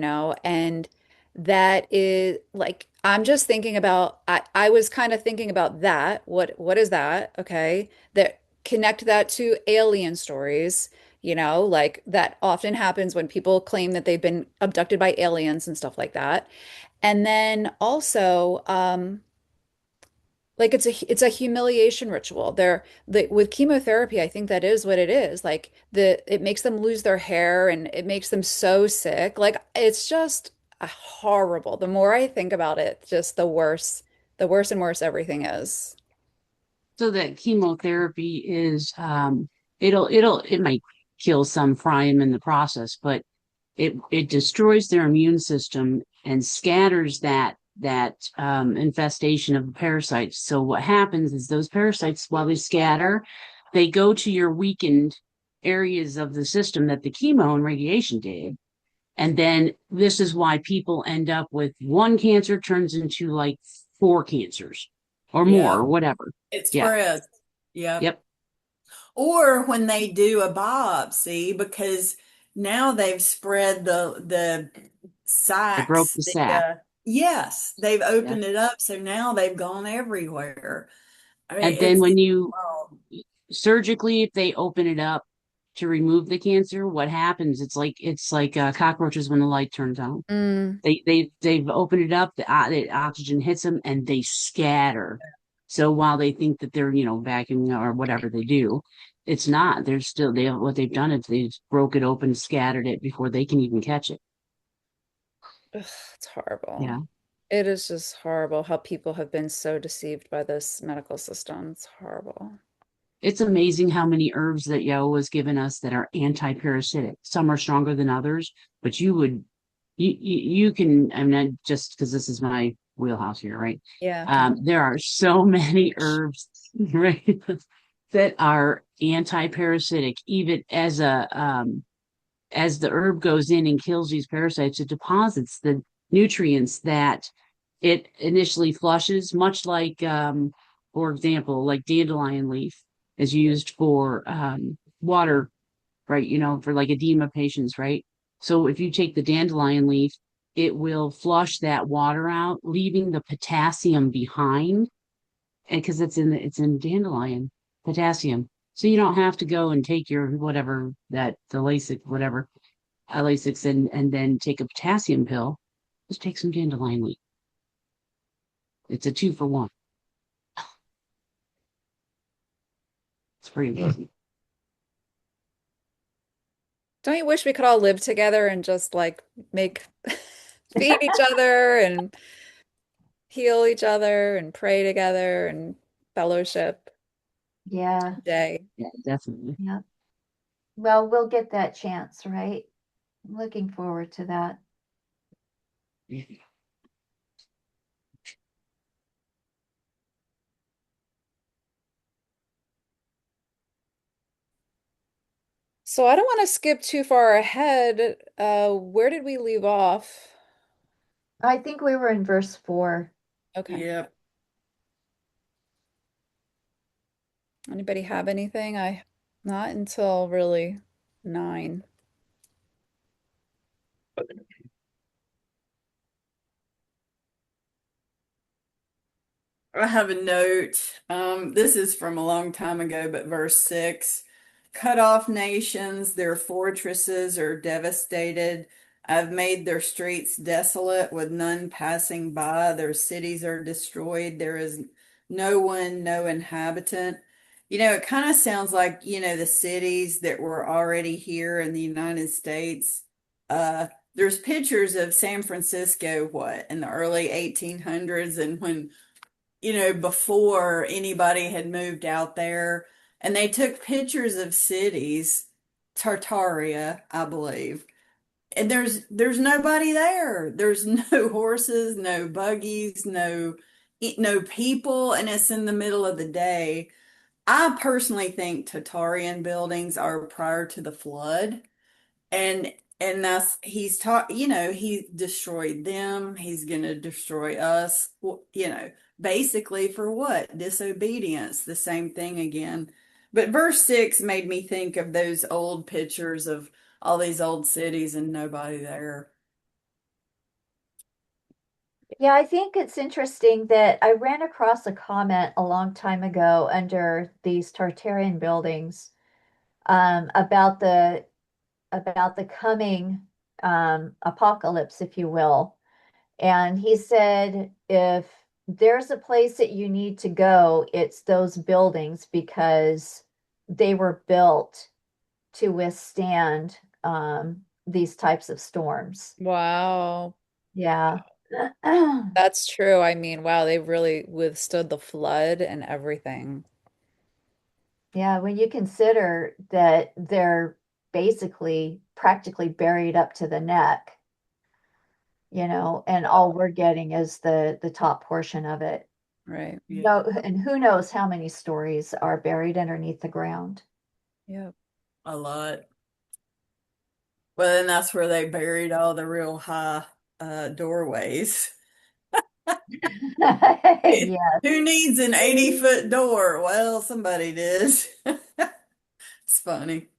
and that is like I'm just thinking about I was kind of thinking about that. What is that? Okay. That connect that to alien stories, like that often happens when people claim that they've been abducted by aliens and stuff like that. And then also, Like it's a humiliation ritual. With chemotherapy, I think that is what it is. Like it makes them lose their hair and it makes them so sick. Like it's just horrible. The more I think about it, just the worse and worse everything is. So that chemotherapy is it might kill some, fry them in the process, but it destroys their immune system and scatters that infestation of the parasites. So what happens is those parasites, while they scatter, they go to your weakened areas of the system that the chemo and radiation did. And then this is why people end up with one cancer turns into like four cancers or more Yeah, or whatever. it Yeah. spreads. Yeah. Yep. Or when they do a biopsy, because now they've spread the They broke sacs, the sac. yes, they've Yeah. opened it up, so now they've gone everywhere. I mean, And then when you oh, surgically, if they open it up to remove the cancer, what happens? It's like cockroaches when the light turns on. Mm. They've opened it up, the oxygen hits them, and they scatter. So while they think that they're vacuuming or whatever they do, it's not. They're still what they've done is they've broke it open, scattered it before they can even catch it. Ugh, it's horrible. Yeah. It is just horrible how people have been so deceived by this medical system. It's horrible. It's amazing how many herbs that Yahweh has given us that are anti-parasitic. Some are stronger than others, but you can, I'm not just because this is my wheelhouse here, right? Yeah. There are so many herbs, right, that are anti-parasitic. Even as the herb goes in and kills these parasites, it deposits the nutrients that it initially flushes, much like, for example, like dandelion leaf is used for water, right? For like edema patients, right? So if you take the dandelion leaf, it will flush that water out, leaving the potassium behind, and because it's in dandelion potassium. So you don't have to go and take your whatever that the Lasix, whatever Lasix, and then take a potassium pill. Just take some dandelion leaf. It's a 2 for 1. It's pretty amazing. Don't you wish we could all live together and just like make feed each other and heal each other and pray together and fellowship Yeah, day? Yeah, definitely. yeah. Well, we'll get that chance, right? Looking forward to that. So I don't want to skip too far ahead. Where did we leave off? I think we were in verse 4. Okay. yeah. Anybody have anything? Not until really 9. I have a note. This is from a long time ago, but verse 6, cut off nations, their fortresses are devastated. I've made their streets desolate with none passing by. Their cities are destroyed. There is no one, no inhabitant. It kind of sounds like, the cities that were already here in the United States. Uh, there's pictures of San Francisco, what, in the early 1800s, and when before anybody had moved out there. And they took pictures of cities, Tartaria, I believe. And there's nobody there. There's no horses, no buggies, no people, and it's in the middle of the day. I personally think Tartarian buildings are prior to the flood, and that's he's taught, he destroyed them, he's gonna destroy us, basically for what? Disobedience, the same thing again. But verse 6 made me think of those old pictures of all these old cities and nobody there. Yeah, I think it's interesting that I ran across a comment a long time ago under these Tartarian buildings about the coming apocalypse, if you will. And he said, if there's a place that you need to go. It's those buildings because they were built to withstand these types of storms. Wow. Yeah. That's true. I mean, wow, they really withstood the flood and everything. Yeah, when you consider that they're basically practically buried up to the neck, and all we're getting is the top portion of it. Right. Yeah, No, and who knows how many stories are buried underneath the ground. Yep. a lot. Well, then that's where they buried all the real high doorways. Yeah. Who needs an 80-foot door? Well, somebody did. It's funny.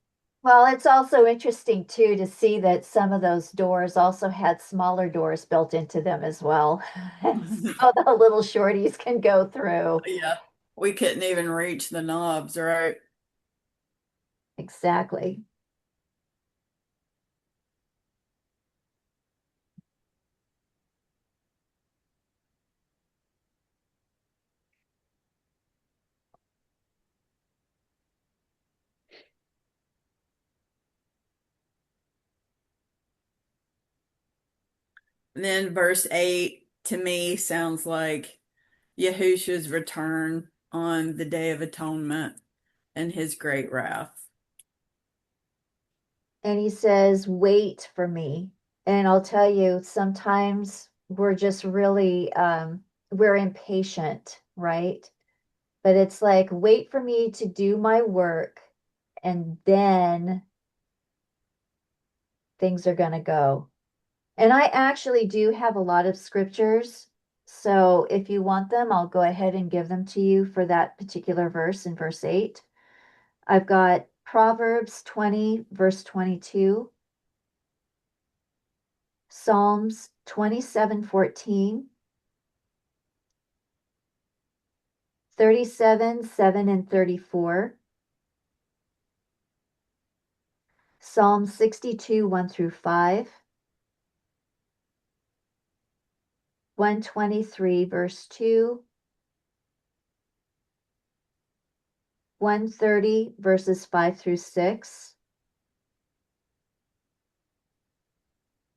Well, it's also interesting too to see that some of those doors also had smaller doors built into them as well. So the little shorties can go through. Yeah, we couldn't even reach the knobs, right? Exactly. And then verse 8 to me sounds like Yahushua's return on the Day of Atonement and his great wrath. And he says, wait for me. And I'll tell you, sometimes we're just really, we're impatient, right? But it's like, wait for me to do my work, and then things are going to go. And I actually do have a lot of scriptures. So if you want them, I'll go ahead and give them to you for that particular verse in verse 8. I've got Proverbs 20, verse 22, Psalms 27:14, 37, 7 and 34, Psalm 62, 1 through 5, 123, verse 2, 130, verses 5 through 6,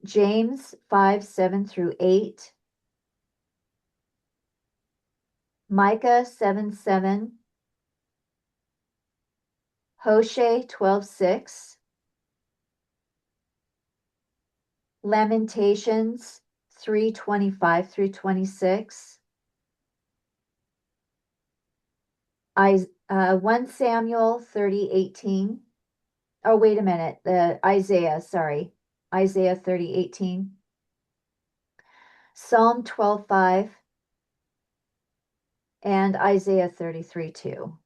James 5, 7 through 8, Micah 7, 7, Hosea 12, 6, Lamentations 3:25 through 26, 1 Samuel 30:18. Oh, wait a minute. Isaiah 30:18, Psalm 12:5, and Isaiah 33:2.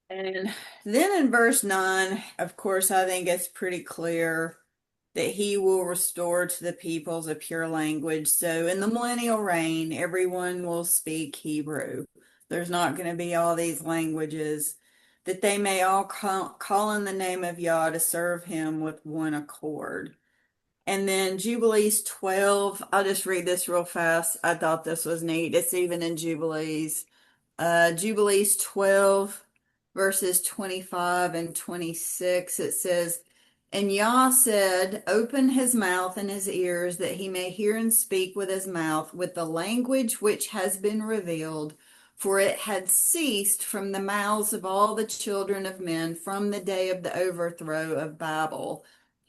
And then in verse 9, of course, I think it's pretty clear that he will restore to the peoples a pure language. So in the millennial reign, everyone will speak Hebrew. There's not going to be all these languages, that they may all call in the name of Yah to serve him with one accord. And then Jubilees 12, I'll just read this real fast. I thought this was neat. It's even in Jubilees. Jubilees 12, verses 25 and 26, it says, And Yah said, Open his mouth and his ears, that he may hear and speak with his mouth, with the language which has been revealed, for it had ceased from the mouths of all the children of men from the day of the overthrow of Babel.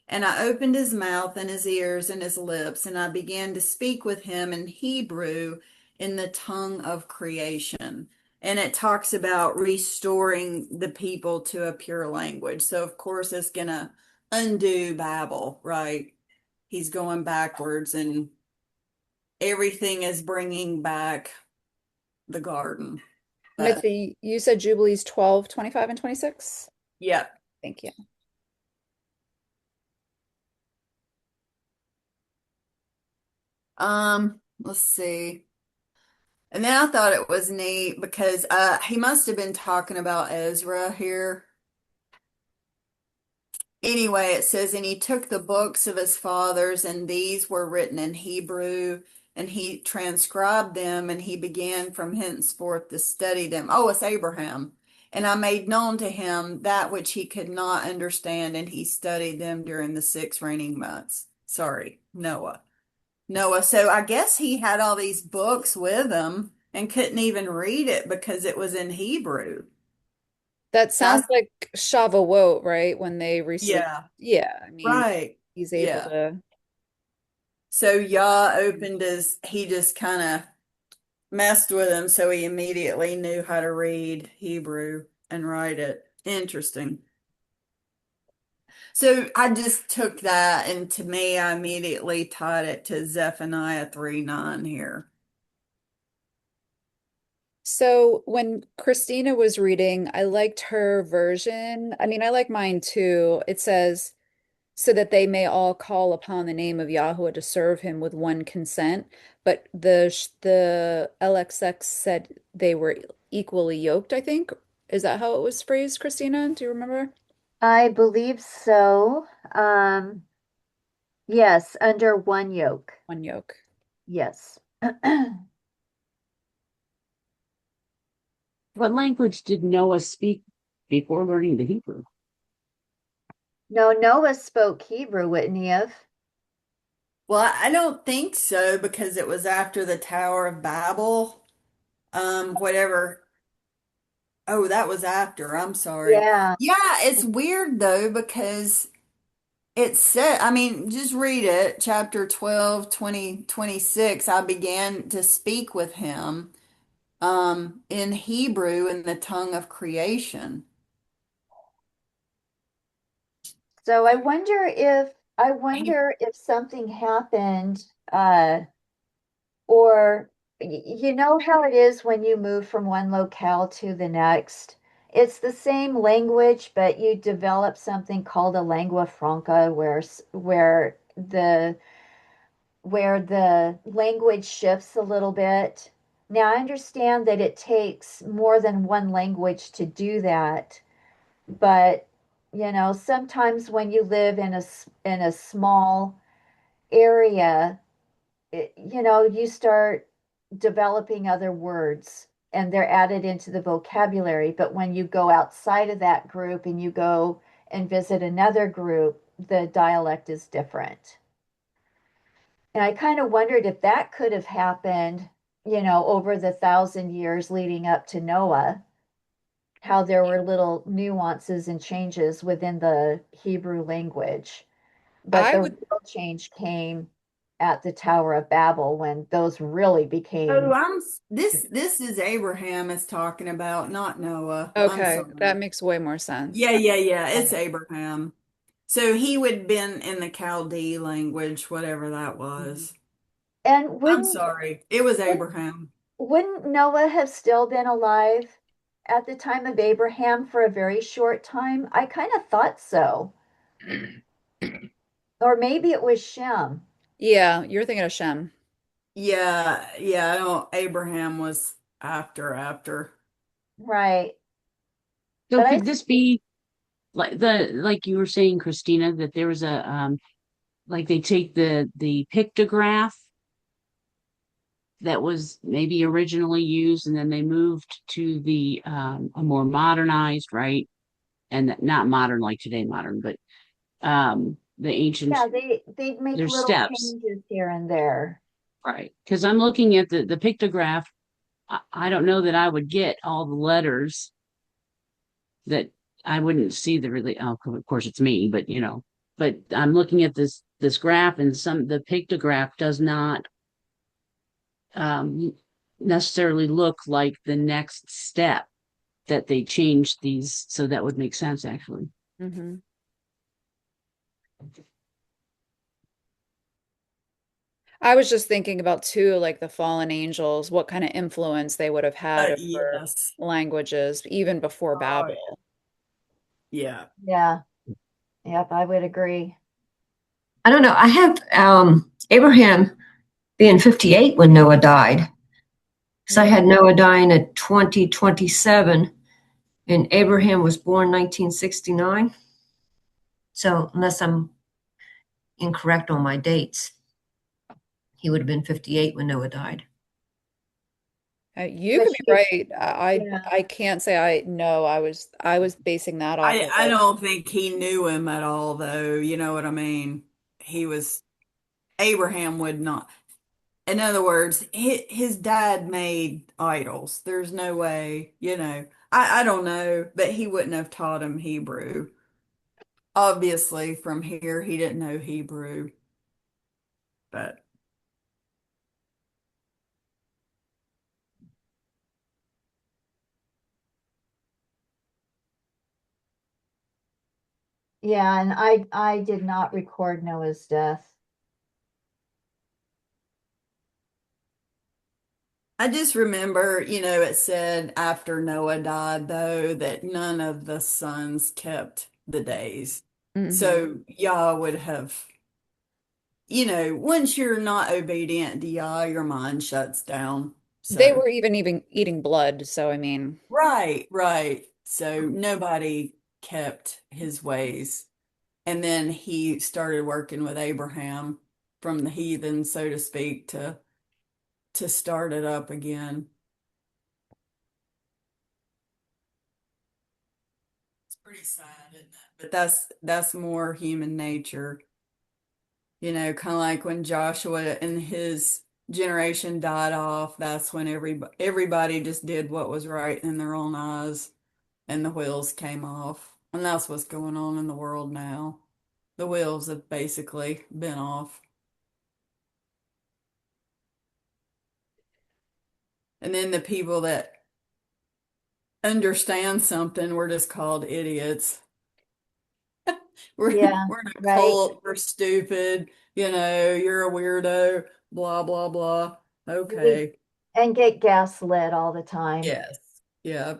And I opened his mouth and his ears and his lips, and I began to speak with him in Hebrew, in the tongue of creation. And it talks about restoring the people to a pure language. So, of course, it's going to undo Babel, right? He's going backwards, and everything is bringing back the garden. But Mitzi, you said Jubilees 12, 25, and 26? yeah. Thank you. let's see. And then I thought it was neat because he must have been talking about Ezra here. Anyway, it says, and he took the books of his fathers, and these were written in Hebrew, and he transcribed them, and he began from henceforth to study them. Oh, it's Abraham. And I made known to him that which he could not understand, and he studied them during the 6 reigning months. Sorry, Noah. Noah. So I guess he had all these books with him and couldn't even read it because it was in Hebrew. That That's, sounds like Shavuot, right? When they received, yeah, yeah, I mean, right. he's able Yeah. to. So Yah opened he just kind of messed with him, so he immediately knew how to read Hebrew and write it. Interesting. So I just took that, and to me, I immediately tied it to Zephaniah 3:9 here. So when Christina was reading, I liked her version. I mean, I like mine too. It says, so that they may all call upon the name of Yahweh to serve him with one consent. But the LXX said they were equally yoked, I think. Is that how it was phrased, Christina? Do you remember? I believe so. Yes, under one yoke. One yoke. Yes. What language did Noah speak before learning the Hebrew? No, Noah spoke Hebrew, wouldn't he have? Well, I don't think so because it was after the Tower of Babel. Whatever. Oh, that was after. I'm sorry. Yeah. Yeah, it's weird though because it said, I mean, just read it, chapter 12, 20, 26. I began to speak with him in Hebrew in the tongue of creation. So I wonder if something happened, or you know how it is when you move from one locale to the next. It's the same language, but you develop something called a lingua franca, where the language shifts a little bit. Now, I understand that it takes more than one language to do that, but sometimes when you live in a small area, you start developing other words and they're added into the vocabulary. But when you go outside of that group and you go and visit another group, the dialect is different. And I kind of wondered if that could have happened, over the 1,000 years leading up to Noah, how there were little nuances and changes within the Hebrew language. But I the would, real change came at the Tower of Babel when those really Oh, became. this is Abraham is talking about, not Noah. I'm okay, that sorry. makes way more sense. Yeah, yeah, yeah. It's Abraham. So he would have been in the Chaldee language, whatever that was. And I'm wouldn't sorry. It was wouldn't Abraham. wouldn't Noah have still been alive at the time of Abraham for a very short time? I kind of thought so. Or maybe it was Shem. Yeah, you're thinking of Shem. Yeah, yeah, I know Abraham was after. Right. So But I could this be like you were saying, Christina, that there was a like they take the pictograph that was maybe originally used and then they moved to the a more modernized, right? And not modern like today modern, but the ancient, Yeah, they'd make there's little steps, changes here and there. right? Because I'm looking at the pictograph. I don't know that I would get all the letters that I wouldn't see the really, oh, of course it's me, but but I'm looking at this graph and the pictograph does not um, necessarily look like the next step that they changed these. So that would make sense actually. Hmm. I was just thinking about too, like the fallen angels, what kind of influence they would have had over Yes. languages even before Oh, Babel. yeah. Yeah. Yep, I would agree. I don't know. I have Abraham being 58 when Noah died. Because I had Noah dying at 2027, and Abraham was born 1969. So unless I'm incorrect on my dates, he would have been 58 when Noah died. You But could be right. yeah. I can't say I know. I was basing that off of I like, don't think he knew him at all, though. You know what I mean? Abraham would not. In other words, his dad made idols. There's no way, I don't know, but he wouldn't have taught him Hebrew. Obviously, from here, he didn't know Hebrew, but Yeah, and I did not record Noah's death. I just remember, it said after Noah died, though, that none of the sons kept the days. mhm. So Yah would have, once you're not obedient to Yah, your mind shuts down. They So, were even eating blood, so I mean, right, right. So nobody kept his ways. And then he started working with Abraham from the heathen, so to speak, to start it up again. It's pretty sad, isn't it? But that's more human nature. Kind of like when Joshua and his generation died off, that's when everybody just did what was right in their own eyes and the wheels came off. And that's what's going on in the world now. The wheels have basically been off. And then the people that understand something, we're just called idiots. Yeah, We're in a right. cult, we're stupid, you're a weirdo, blah, blah, blah. We Okay. and get gaslit all the time. Yes. Yeah.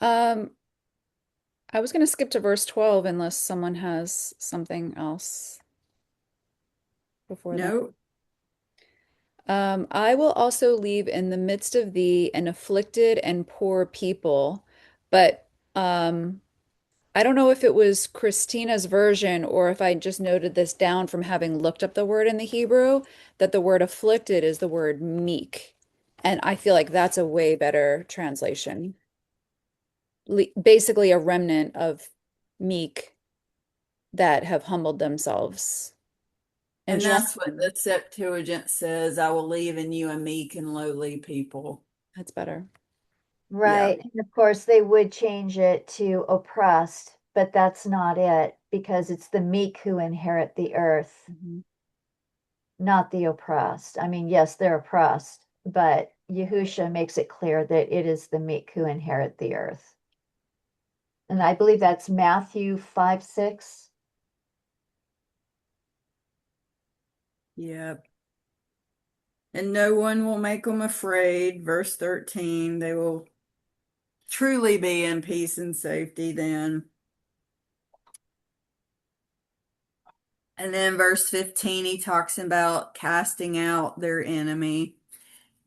um, I was gonna skip to verse 12 unless someone has something else before that. No. I will also leave in the midst of thee an afflicted and poor people, but I don't know if it was Christina's version or if I just noted this down from having looked up the word in the Hebrew, that the word afflicted is the word meek. And I feel like that's a way better translation. Basically, a remnant of meek that have humbled themselves and And that's what strengthened. the Septuagint says, I will leave in you a meek and lowly people. That's better. Yeah. Right. And of course, they would change it to oppressed, but that's not it because it's the meek who inherit the earth, Mhm. not the oppressed. I mean, yes, they're oppressed, but Yahusha makes it clear that it is the meek who inherit the earth. And I believe that's Matthew 5:6. Yeah. And no one will make them afraid. Verse 13, they will truly be in peace and safety then. And then verse 15, he talks about casting out their enemy.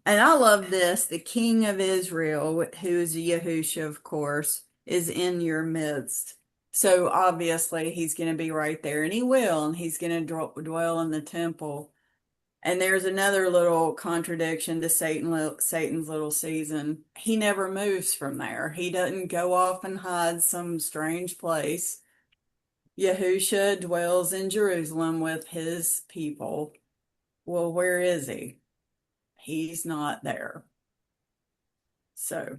And I love this. The King of Israel, who is Yahusha, of course, is in your midst. So obviously he's going to be right there, and he will, and he's going to dwell in the temple. And there's another little contradiction to Satan's little season. He never moves from there. He doesn't go off and hide some strange place. Yahusha dwells in Jerusalem with his people. Well, where is he? He's not there. So,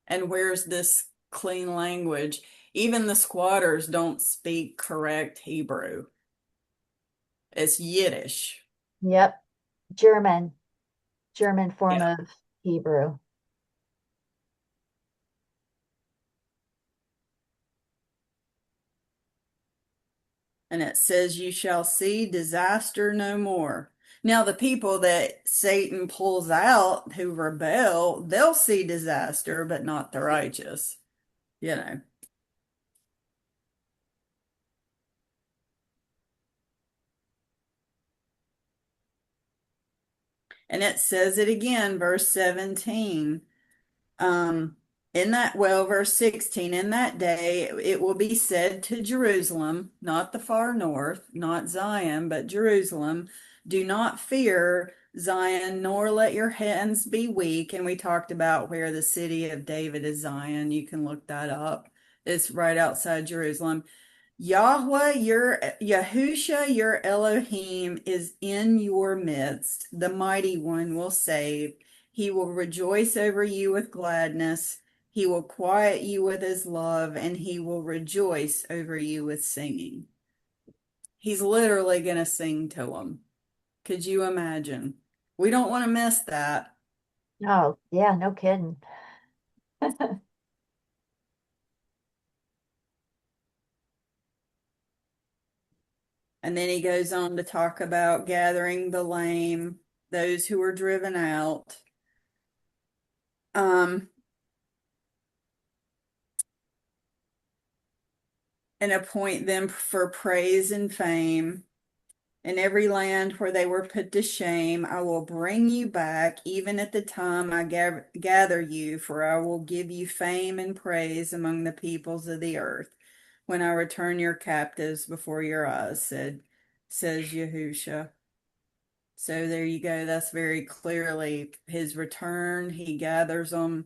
and where's this clean language? Even the squatters don't speak correct Hebrew. It's Yiddish. Yep. German, German form Yeah. of Hebrew. And it says, "You shall see disaster no more." Now, the people that Satan pulls out who rebel, they'll see disaster, but not the righteous, you know. And it says it again, verse 17. Um, verse 16, in that day it will be said to Jerusalem, not the far north, not Zion, but Jerusalem, do not fear Zion, nor let your hands be weak. And we talked about where the city of David is Zion. You can look that up. It's right outside Jerusalem. Yahweh, your Yahusha, your Elohim, is in your midst. The mighty one will save. He will rejoice over you with gladness. He will quiet you with his love, and he will rejoice over you with singing. He's literally going to sing to them. Could you imagine? We don't want to miss that. Oh, yeah, no kidding. And then he goes on to talk about gathering the lame, those who were driven out. Um, and appoint them for praise and fame. In every land where they were put to shame, I will bring you back, even at the time I gather you, for I will give you fame and praise among the peoples of the earth, when I return your captives before your eyes, says Yahusha. So there you go. That's very clearly his return. He gathers them,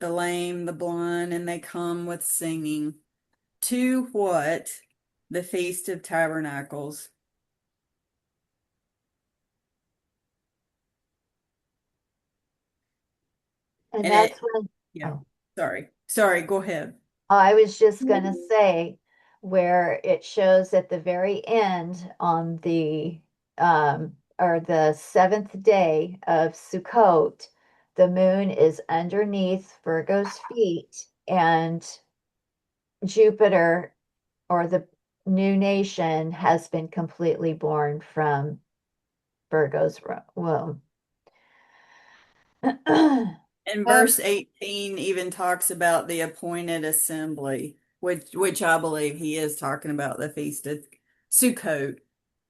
the lame, the blind, and they come with singing. To what? The Feast of Tabernacles. And And it, that's when, yeah, oh, sorry, go ahead. I was just going to say where it shows at the very end on or the seventh day of Sukkot, the moon is underneath Virgo's feet, and Jupiter, or the new nation, has been completely born from Virgo's womb. And Um, verse 18 even talks about the appointed assembly, which I believe he is talking about the Feast of Sukkot. So,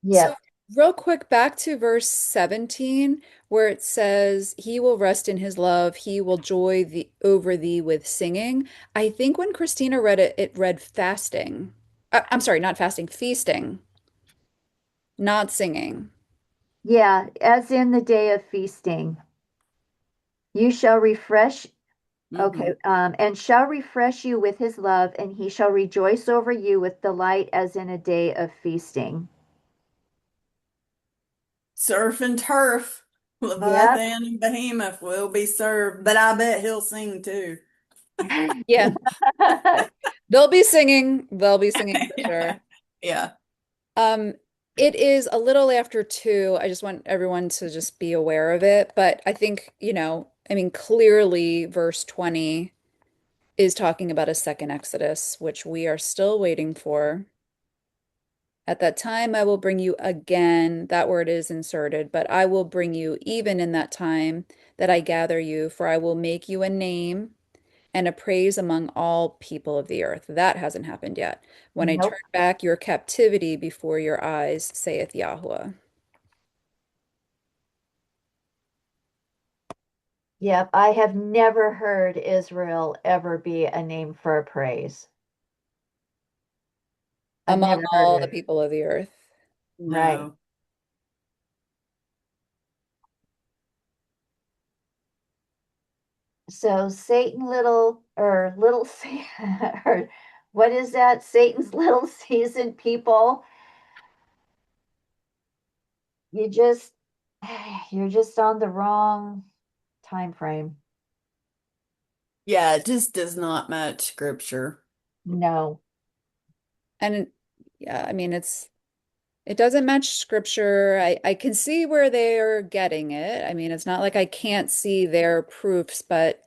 Yep. real quick, back to verse 17, where it says, "He will rest in his love, he will joy over thee with singing." I think when Christina read it, it read fasting. I'm sorry, not fasting, feasting, not singing. Yeah, as in the day of feasting. You shall refresh, Hmm. okay, and shall refresh you with his love, and he shall rejoice over you with delight as in a day of feasting. Surf and turf, Yep. Leviathan and Behemoth will be served, but I bet he'll sing too. Yeah, they'll be singing. They'll be singing for Yeah. sure. Yeah. Um, it is a little after 2. I just want everyone to just be aware of it. But I think, I mean, clearly verse 20 is talking about a second Exodus, which we are still waiting for. At that time, I will bring you again. That word is inserted, but I will bring you even in that time that I gather you, for I will make you a name and a praise among all people of the earth. That hasn't happened yet. When I turn Nope. back your captivity before your eyes, saith Yahweh. Yep. I have never heard Israel ever be a name for a praise. I've Among never heard all the it. people of the earth. Right. No. So Satan little or what is that? Satan's little seasoned people. You just you're just on the wrong time frame. Yeah, it just does not match scripture. No. And yeah, I mean, It doesn't match scripture. I can see where they're getting it. I mean, it's not like I can't see their proofs, but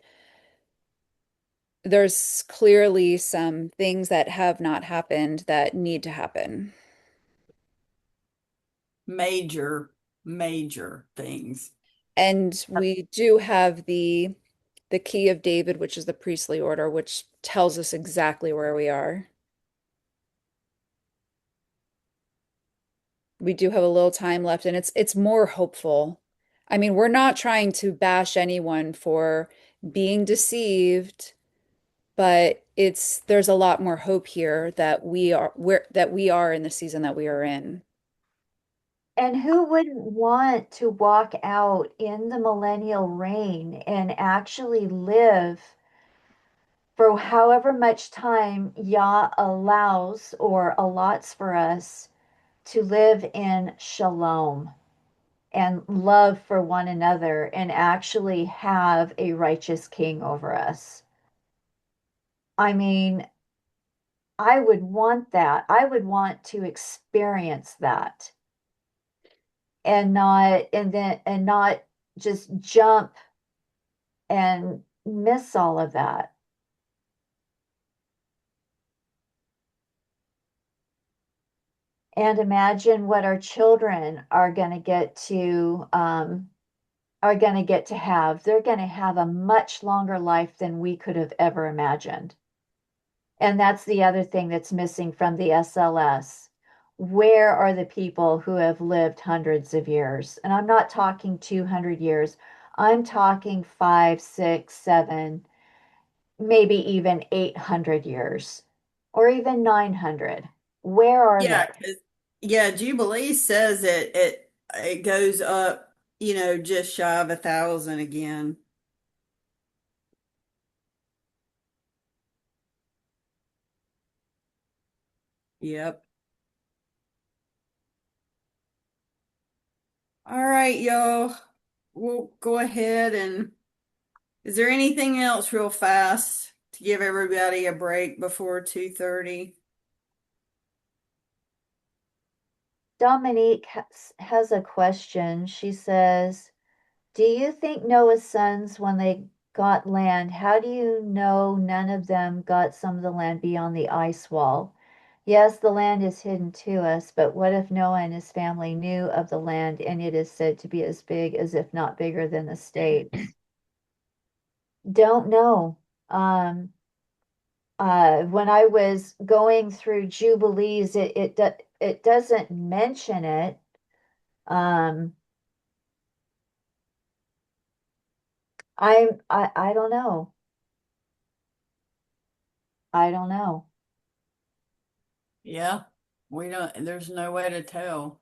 there's clearly some things that have not happened that need to happen. Major, major things. And we do have the key of David, which is the priestly order, which tells us exactly where we are. We do have a little time left, and it's more hopeful. I mean, we're not trying to bash anyone for being deceived, but there's a lot more hope here that we are in the season that we are in. And who wouldn't want to walk out in the millennial reign and actually live for however much time Yah allows or allots for us to live in shalom and love for one another and actually have a righteous king over us? I mean, I would want that. I would want to experience that and not just jump and miss all of that. And imagine what our children are going to get to have. They're going to have a much longer life than we could have ever imagined. And that's the other thing that's missing from the SLS. Where are the people who have lived hundreds of years? And I'm not talking 200 years. I'm talking 5, 6, 7, maybe even 800 years, or even 900. Where are Yeah, they? 'cause yeah, Jubilee says it goes up, just shy of 1,000 again. Yep. All right, y'all. We'll go ahead and is there anything else real fast to give everybody a break before 2:30? Dominique has a question. She says, do you think Noah's sons, when they got land, how do you know none of them got some of the land beyond the ice wall? Yes, the land is hidden to us, but what if Noah and his family knew of the land and it is said to be as big as if not bigger than the states? Don't know. When I was going through Jubilees, it doesn't mention it. Um, I don't know. I don't know. Yeah. There's no way to tell.